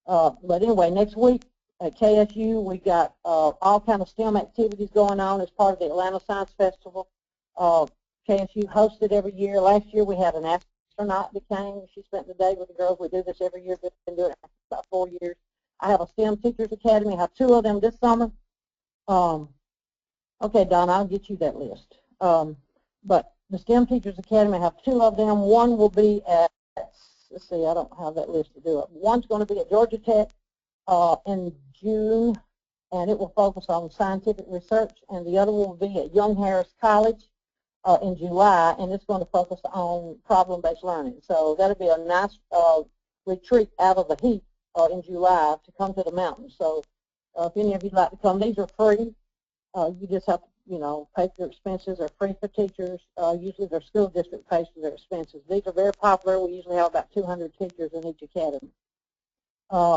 But anyway, next week at KSU, we got all kind of STEM activities going on as part of the Atlanta Science Festival. KSU hosts it every year. Last year we had an astronaut that came. She spent the day with the girls. We do this every year. We've been doing it for about 4 years. I have a STEM Teachers Academy. I have 2 of them this summer. Okay, Don, I'll get you that list. But the STEM Teachers Academy, I have 2 of them. One will be at, let's see, I don't have that list to do it. One's going to be at Georgia Tech in June, and it will focus on scientific research, and the other will be at Young Harris College in July, and it's going to focus on problem-based learning. So that'll be a nice retreat out of the heat in July to come to the mountains. So if any of you'd like to come, these are free. You just have to, pay for your expenses. They're free for teachers. Usually their school district pays for their expenses. These are very popular. We usually have about 200 teachers in each academy.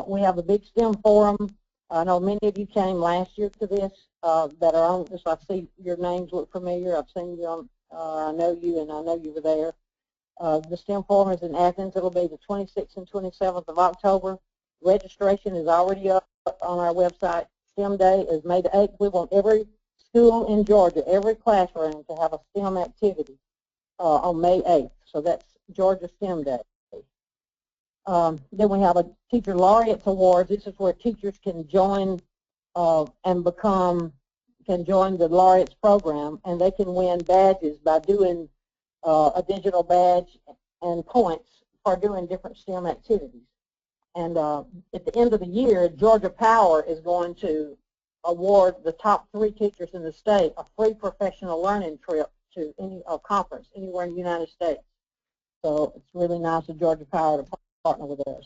We have a big STEM forum. I know many of you came last year to this that are on this. I see your names look familiar. I've seen you on, I know you, and I know you were there. The STEM forum is in Athens. It'll be the 26th and 27th of October. Registration is already up on our website. STEM Day is May the 8th. We want every school in Georgia, every classroom to have a STEM activity on May 8th. So that's Georgia STEM Day. Then we have a Teacher Laureates Awards. This is where teachers can join can join the Laureates program, and they can win badges by doing a digital badge and points for doing different STEM activities. And at the end of the year, Georgia Power is going to award the top 3 teachers in the state a free professional learning trip to a conference anywhere in the United States. So it's really nice of Georgia Power to partner with us.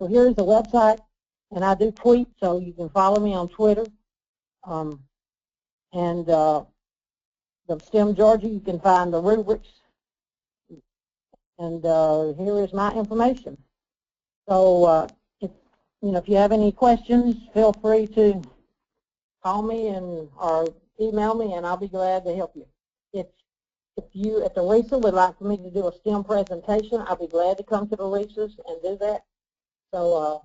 So here's the website, and I do tweet, so you can follow me on Twitter. The STEM Georgia, you can find the rubrics. And here is my information. So if you have any questions, feel free to call me or email me, and I'll be glad to help you. If you at the RESA would like for me to do a STEM presentation, I'll be glad to come to the RESAs and do that. So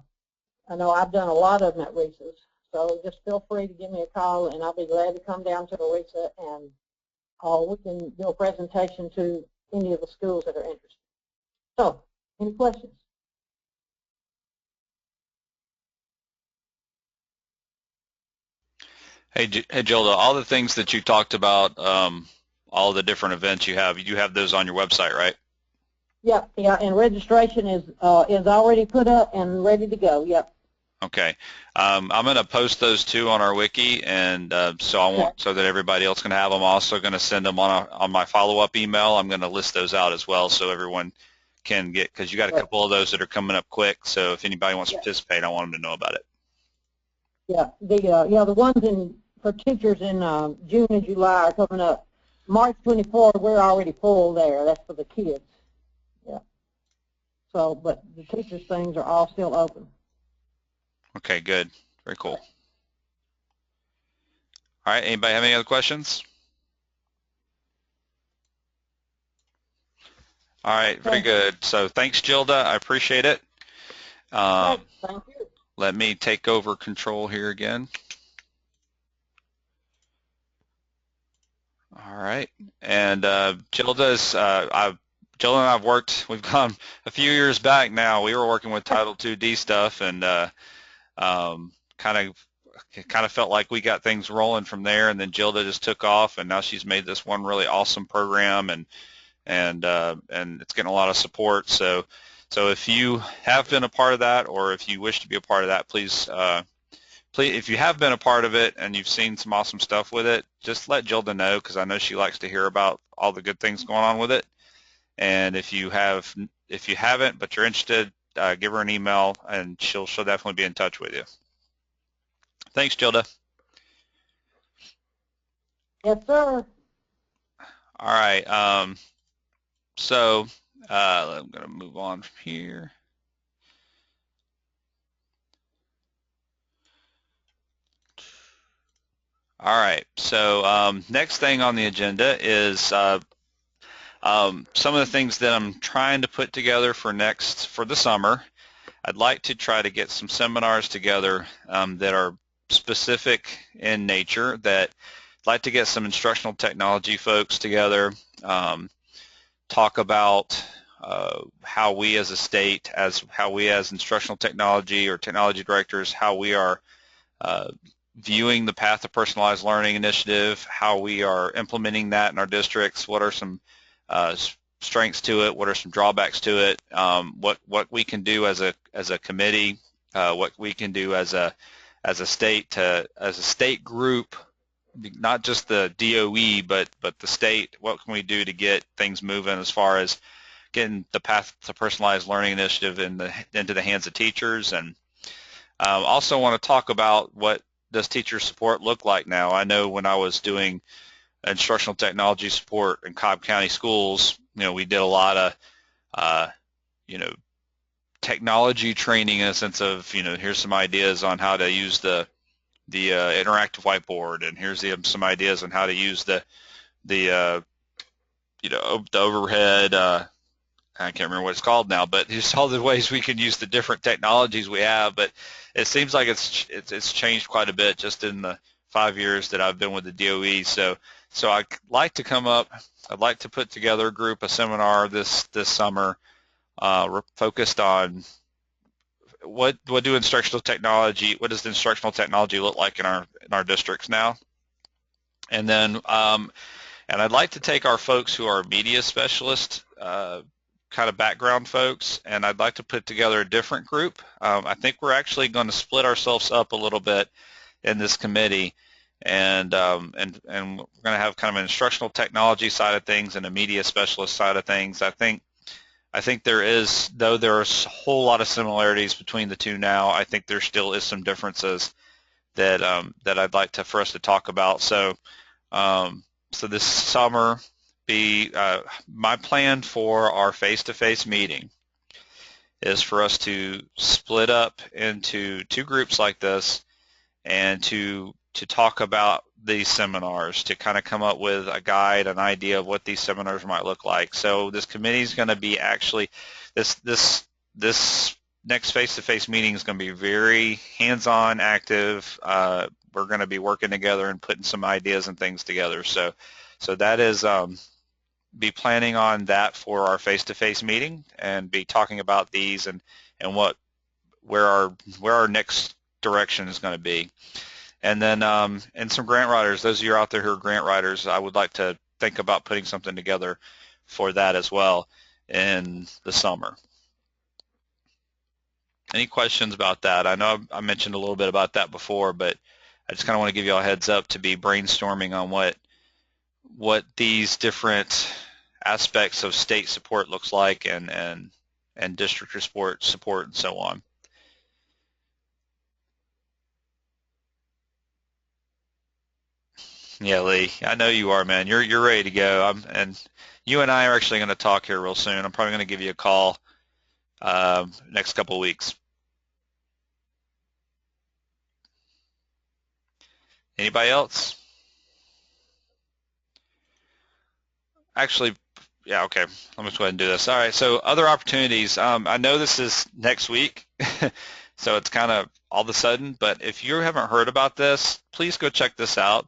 I know I've done a lot of them at RESAs. So just feel free to give me a call, and I'll be glad to come down to the RESA, and we can do a presentation to any of the schools that are interested. So, any questions? Hey, Gilda, all the things that you talked about, all the different events you have those on your website, right? Yep, yeah, and registration is already put up and ready to go. Yep. Okay, I'm going to post those two on our wiki, and so that everybody else can have them. I'm also going to send them on my follow-up email. I'm going to list those out as well, so everyone can get, because you got a couple of those that are coming up quick. So if anybody wants to participate, I want them to know about it. Yeah, the ones for teachers in June and July are coming up. March 24th, we're already full there. That's for the kids. Yeah. So, but the teachers' things are all still open. Okay, good. Very cool. All right, anybody have any other questions? All right, very good. So thanks, Gilda. I appreciate it. Thank you. Let me take over control here again. All right, and Gilda and I've worked. We've gone a few years back now. We were working with Title II-D stuff, and kind of felt like we got things rolling from there. And then Gilda just took off, and now she's made this one really awesome program, and it's getting a lot of support. So if you have been a part of that, or if you wish to be a part of that, please, if you have been a part of it and you've seen some awesome stuff with it, just let Gilda know, because I know she likes to hear about all the good things going on with it. And if you haven't but you're interested, give her an email, and she'll definitely be in touch with you. Thanks, Gilda. Yes, sir. All right. So I'm going to move on from here. All right. So next thing on the agenda is some of the things that I'm trying to put together for the summer. I'd like to try to get some seminars together that are specific in nature. That I'd like to get some instructional technology folks together, talk about how we as a state, how we as instructional technology or technology directors, how we are viewing the Path to Personalized Learning initiative, how we are implementing that in our districts, what are some strengths to it, what are some drawbacks to it, what we can do as a committee, what we can do as a state group, not just the DOE but the state. What can we do to get things moving as far as getting the Path to Personalized Learning initiative into the hands of teachers? And also want to talk about what does teacher support look like now. I know when I was doing instructional technology support in Cobb County schools, we did a lot of technology training, in a sense of, here's some ideas on how to use the interactive whiteboard, and here's some ideas on how to use the overhead, I can't remember what it's called now, but here's all the ways we can use the different technologies we have. But it seems like it's changed quite a bit just in the 5 years that I've been with the DOE. So I'd like to put together a seminar this summer focused on what does the instructional technology look like in our districts now. And then and I'd like to take our folks who are media specialists, kind of background folks, and I'd like to put together a different group. I think we're actually going to split ourselves up a little bit in this committee, and we're going to have kind of an instructional technology side of things and a media specialist side of things. I think though there's a whole lot of similarities between the two now, I think there still is some differences that I'd like for us to talk about. So this summer, my plan for our face-to-face meeting is for us to split up into two groups like this and to talk about these seminars, to kind of come up with a guide, an idea of what these seminars might look like. So this committee is going to be actually, this next face-to-face meeting is going to be very hands-on, active. We're going to be working together and putting some ideas and things together. So that is be planning on that for our face-to-face meeting, and be talking about these and where our next direction is going to be. And then and some grant writers, those of you out there who are grant writers, I would like to think about putting something together for that as well in the summer. Any questions about that? I know I mentioned a little bit about that before, but I just kind of want to give you all a heads up to be brainstorming on what these different aspects of state support looks like, and district support and so on. Yeah, Lee, I know you are, man. You're ready to go. And you and I are actually going to talk here real soon. I'm probably going to give you a call next couple of weeks. Anybody else? Actually, yeah, okay. Let me just go ahead and do this. All right, so other opportunities. I know this is next week, so it's kind of all of a sudden, but if you haven't heard about this, please go check this out.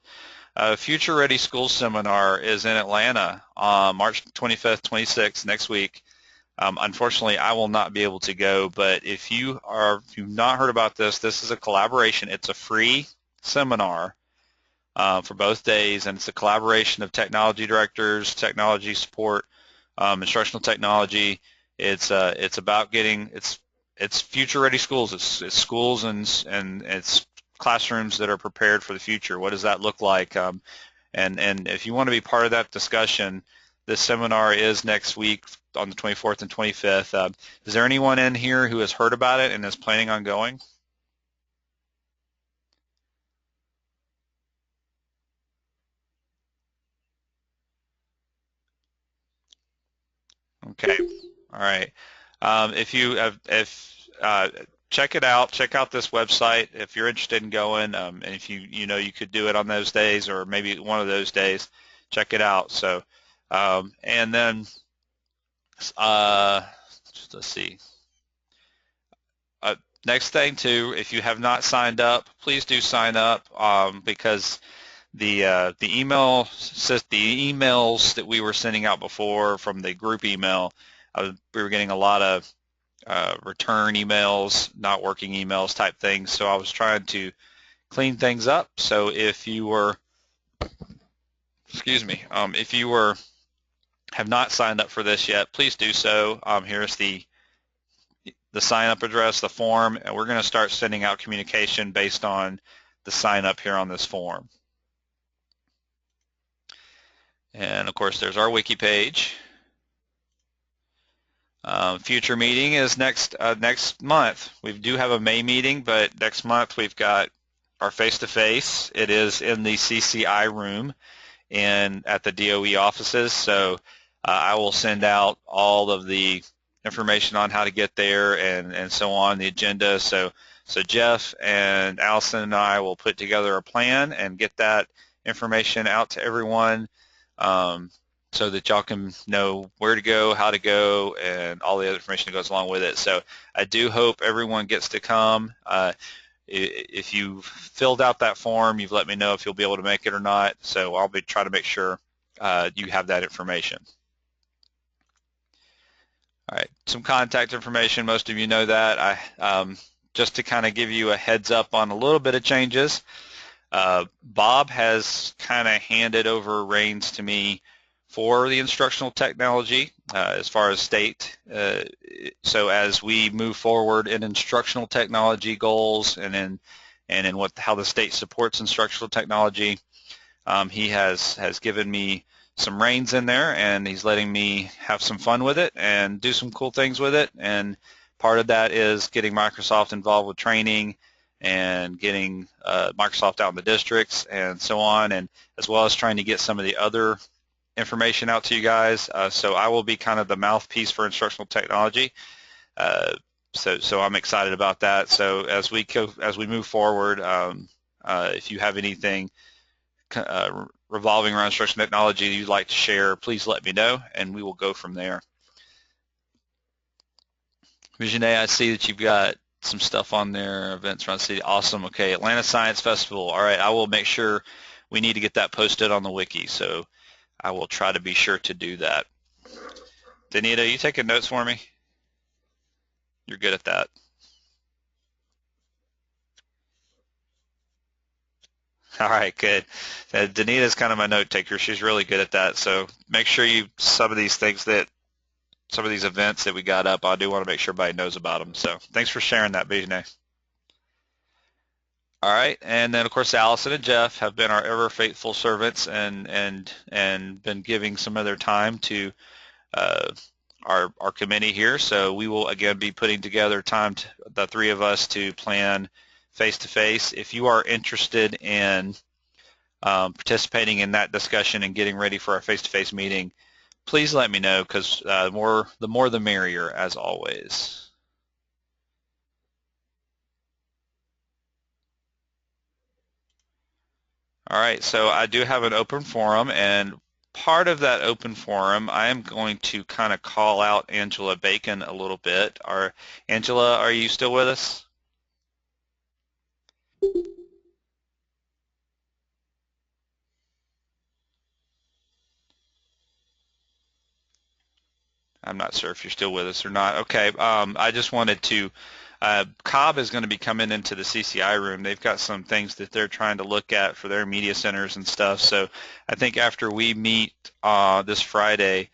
Future Ready Schools Seminar is in Atlanta on March 25th, 26th, next week. Unfortunately, I will not be if you've not heard about this, this is a collaboration. It's a free seminar for both days, and it's a collaboration of technology directors, technology support, instructional technology. It's about getting it's future ready schools. It's schools and it's classrooms that are prepared for the future. What does that look like? And if you want to be part of that discussion, this seminar is next week on the 24th and 25th. Is there anyone in here who has heard about it and is planning on going? Okay, all right. Check it out. Check out this website if you're interested in going, and if you could do it on those days or maybe one of those days. Check it out. So, and then let's see. Next thing too, if you have not signed up, please do sign up because the emails that we were sending out before from the group email, we were getting a lot of return emails, not working emails type things. So I was trying to clean things up. So if you were, have not signed up for this yet, please do so. Here's the sign up address, the form, and we're going to start sending out communication based on the sign up here on this form. And of course, there's our wiki page. Future meeting is next month. We do have a May meeting, but next month we've got our face-to-face. It is in the CCI room and at the DOE offices. So I will send out all of the information on how to get there and so on, the agenda. So Jeff and Allison and I will put together a plan and get that information out to everyone. So that y'all can know where to go, how to go, and all the other information that goes along with it. So I do hope everyone gets to come. If you filled out that form, you've let me know if you'll be able to make it or not. So I'll be trying to make sure you have that information. All right, some contact information. Most of you know that. Just to kind of give you a heads up on a little bit of changes, Bob has kind of handed over reins to me for the instructional technology as far as state. So as we move forward in instructional technology goals and in how the state supports instructional technology, he has given me some reins in there, and he's letting me have some fun with it and do some cool things with it. And part of that is getting Microsoft involved with training and getting Microsoft out in the districts and so on, and as well as trying to get some of the other information out to you guys. So I will be kind of the mouthpiece for instructional technology. So I'm excited about that. So as we move forward, if you have anything revolving around instructional technology you'd like to share, please let me know, and we will go from there. Visionet, I see that you've got some stuff on there, events around the city. Awesome. Okay, Atlanta Science Festival. All right, I will make sure we need to get that posted on the wiki, so I will try to be sure to do that. Danita, you taking notes for me? You're good at that. All right, good. Danita's kind of my note taker. She's really good at that. So make sure some of these events that we got up, I do want to make sure everybody knows about them. So thanks for sharing that, Visionet. All right, and then of course Allison and Jeff have been our ever faithful servants and been giving some of their time to uh, our committee here. So we will again be putting together time the three of us to plan face-to-face. If you are interested in participating in that discussion and getting ready for our face-to-face meeting, please let me know, because the more the merrier, as always. All right, so I do have an open forum, and part of that open forum, I am going to kind of call out Angela Bacon a little bit. Angela, are you still with us? I'm not sure if you're still with us or not. Okay, I just wanted to, Cobb is going to be coming into the CCI room. They've got some things that they're trying to look at for their media centers and stuff. So I think after we meet this Friday,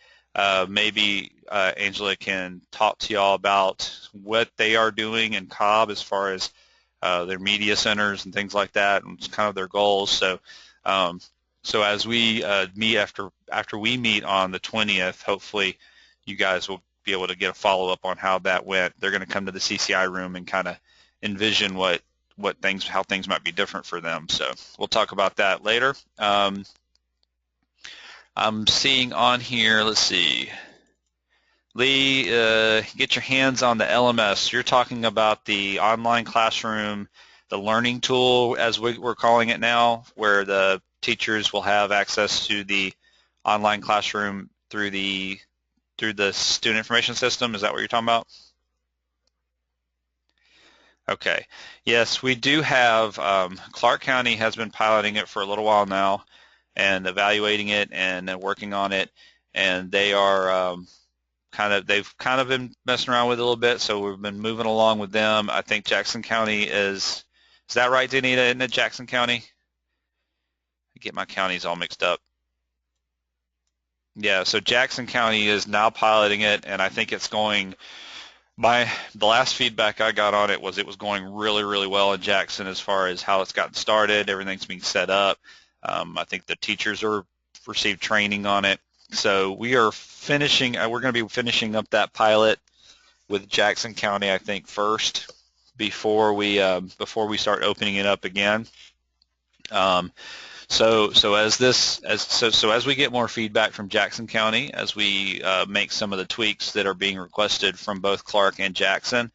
maybe Angela can talk to y'all about what they are doing in Cobb as far as their media centers and things like that, and it's kind of their goals. So as we meet after we meet on the 20th, hopefully you guys will be able to get a follow-up on how that went. They're going to come to the CCI room and kind of envision how things might be different for them. So we'll talk about that later. I'm seeing on here, let's see, Lee, get your hands on the LMS. You're talking about the online classroom, the learning tool, as we're calling it now, where the teachers will have access to the online classroom through the student information system. Is that what you're talking about? Okay. Yes, we do have, Clark County has been piloting it for a little while now and evaluating it and working on it, and they are they've kind of been messing around with it a little bit, so we've been moving along with them. I think Jackson County is that right, Danita? Isn't it Jackson County? I get my counties all mixed up. Yeah, so Jackson County is now piloting it, and I think it's going, the last feedback I got on it was going really, really well in Jackson as far as how it's gotten started. Everything's being set up. I think the teachers are received training on it. So we are finishing. We're going to be finishing up that pilot with Jackson County, I think, first before we start opening it up again. So as we get more feedback from Jackson County, as we make some of the tweaks that are being requested from both Clark and Jackson,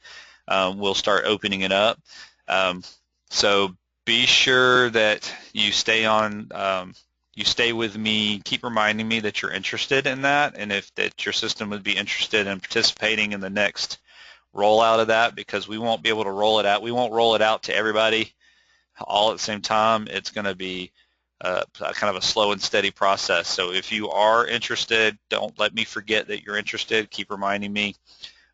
we'll start opening it up. So be sure that you stay with me. Keep reminding me that you're interested in that, and if that your system would be interested in participating in the next rollout of that, because we won't be able to roll it out. We won't roll it out to everybody all at the same time. It's going to be kind of a slow and steady process. So if you are interested, don't let me forget that you're interested. Keep reminding me.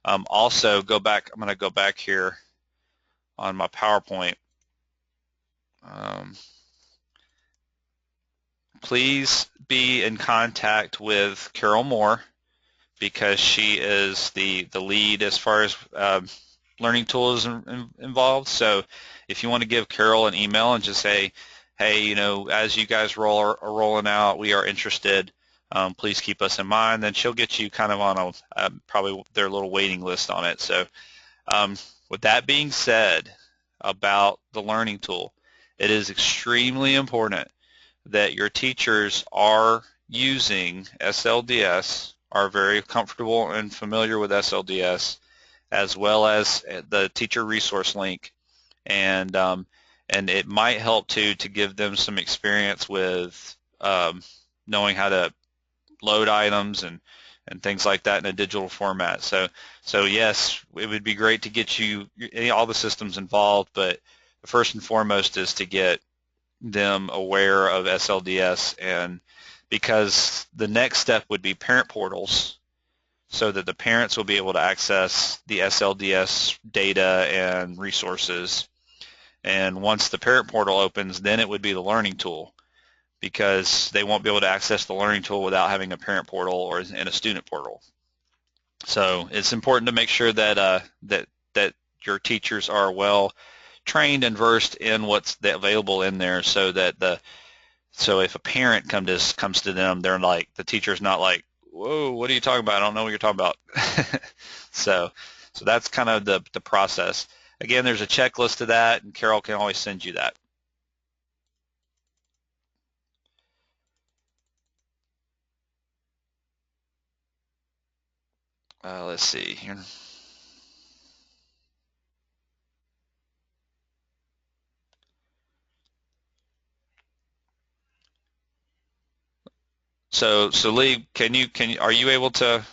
Also, I'm going to go back here on my PowerPoint. Please be in contact with Carol Moore, because she is the lead as far as learning tools involved. So if you want to give Carol an email and just say, hey, as you guys are rolling out, we are interested. Please keep us in mind. Then she'll get you kind of on probably their little waiting list on it. So with that being said about the learning tool, it is extremely important that your teachers are using SLDS, are very comfortable and familiar with SLDS, as well as the teacher resource link, and it might help to give them some experience with knowing how to load items and things like that in a digital format. So yes, it would be great to get you all the systems involved, but first and foremost is to get them aware of SLDS, and because the next step would be parent portals so that the parents will be able to access the SLDS data and resources. And once the parent portal opens, then it would be the learning tool, because they won't be able to access the learning tool without having a parent portal or in a student portal. So it's important to make sure that that your teachers are well trained and versed in what's available in there, so that so if a parent comes to them, they're like, the teacher's not like, whoa, what are you talking about? I don't know what you're talking about. so that's kind of the process. Again, there's a checklist to that, and Carol can always send you that. Let's see here. So Lee, are you able to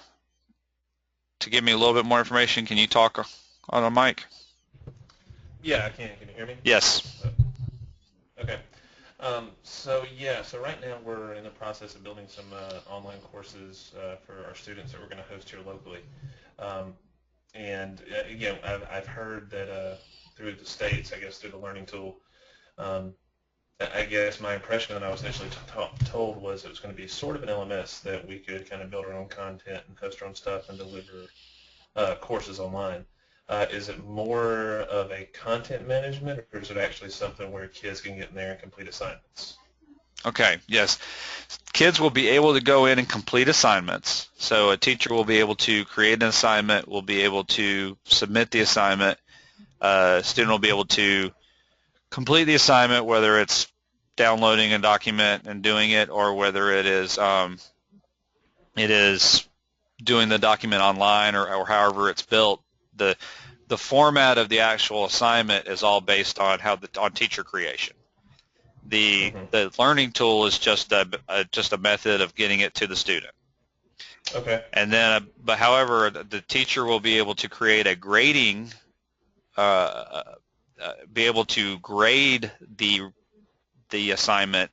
give me a little bit more information? Can you talk on a mic? Yeah, I can. Can you hear me? Yes. Okay. So right now we're in the process of building some online courses for our students that we're going to host here locally. And again, I've heard that through the states, I guess through the learning tool, I guess my impression that I was initially told was it was going to be sort of an LMS that we could kind of build our own content and host our own stuff and deliver courses online. Is it more of a content management, or is it actually something where kids can get in there and complete assignments? Okay, yes. Kids will be able to go in and complete assignments. So a teacher will be able to create an assignment, will be able to submit the assignment. A student will be able to complete the assignment, whether it's downloading a document and doing it, or whether it is doing the document online, or however it's built. The format of the actual assignment is all based on on teacher creation. The learning tool is just a method of getting it to the student. Okay. And then, but however, the teacher will be able to create a grading, be able to grade the assignment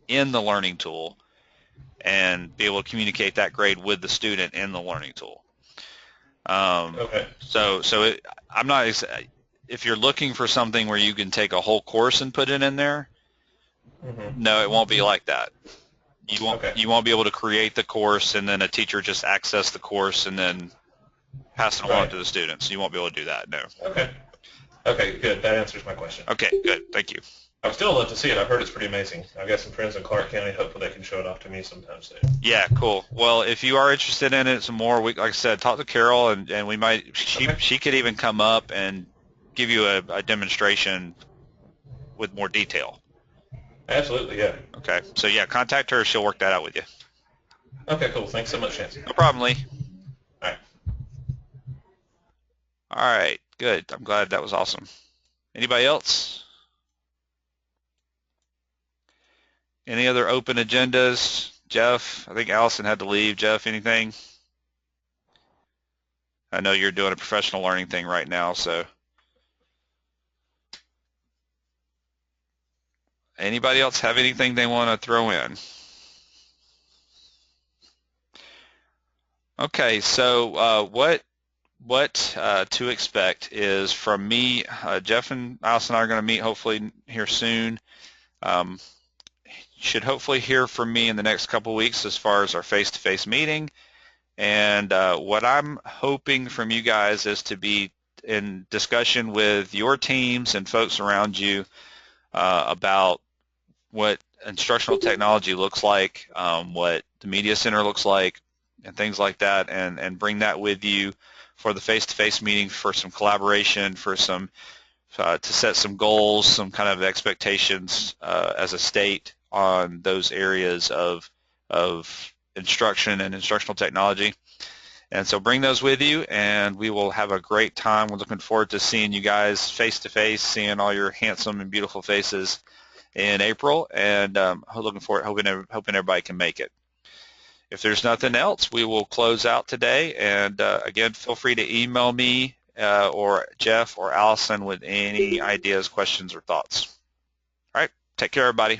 in the learning tool, and be able to communicate that grade with the student in the learning tool. Okay. I'm not. If you're looking for something where you can take a whole course and put it in there, no, it won't be like that. You won't be able to create the course and then a teacher just access the course and then pass it along to the students. You won't be able to do that. No. Okay. Okay. Good. That answers my question. Okay. Good. Thank you. I would still love to see it. I've heard it's pretty amazing. I've got some friends in Clark County. Hopefully they can show it off to me sometime soon. Yeah, cool. Well, if you are interested in it some more, like I said, talk to Carol, and we might. She could even come up and give you a demonstration with more detail. Absolutely, yeah. Okay. So yeah, contact her. She'll work that out with you. Okay, cool. Thanks so much, Chance. No problem, Lee. All right. All right. Good. I'm glad that was awesome. Anybody else? Any other open agendas? Jeff, I think Allison had to leave. Jeff, anything? I know you're doing a professional learning thing right now, so. Anybody else have anything they want to throw in? Okay, so what to expect is from me. Jeff and Allison and I are going to meet hopefully here soon. Should hopefully hear from me in the next couple weeks as far as our face-to-face meeting. And what I'm hoping from you guys is to be in discussion with your teams and folks around you about what instructional technology looks like, what the Media Center looks like, and things like that, and bring that with you for the face-to-face meeting, for some collaboration, for some to set some goals, some kind of expectations as a state on those areas of instruction and instructional technology. And so bring those with you, and we will have a great time. We're looking forward to seeing you guys face to face, seeing all your handsome and beautiful faces in April, and looking forward, hoping everybody can make it. If there's nothing else, we will close out today. And again, feel free to email me or Jeff or Allison with any ideas, questions, or thoughts. All right, take care, everybody.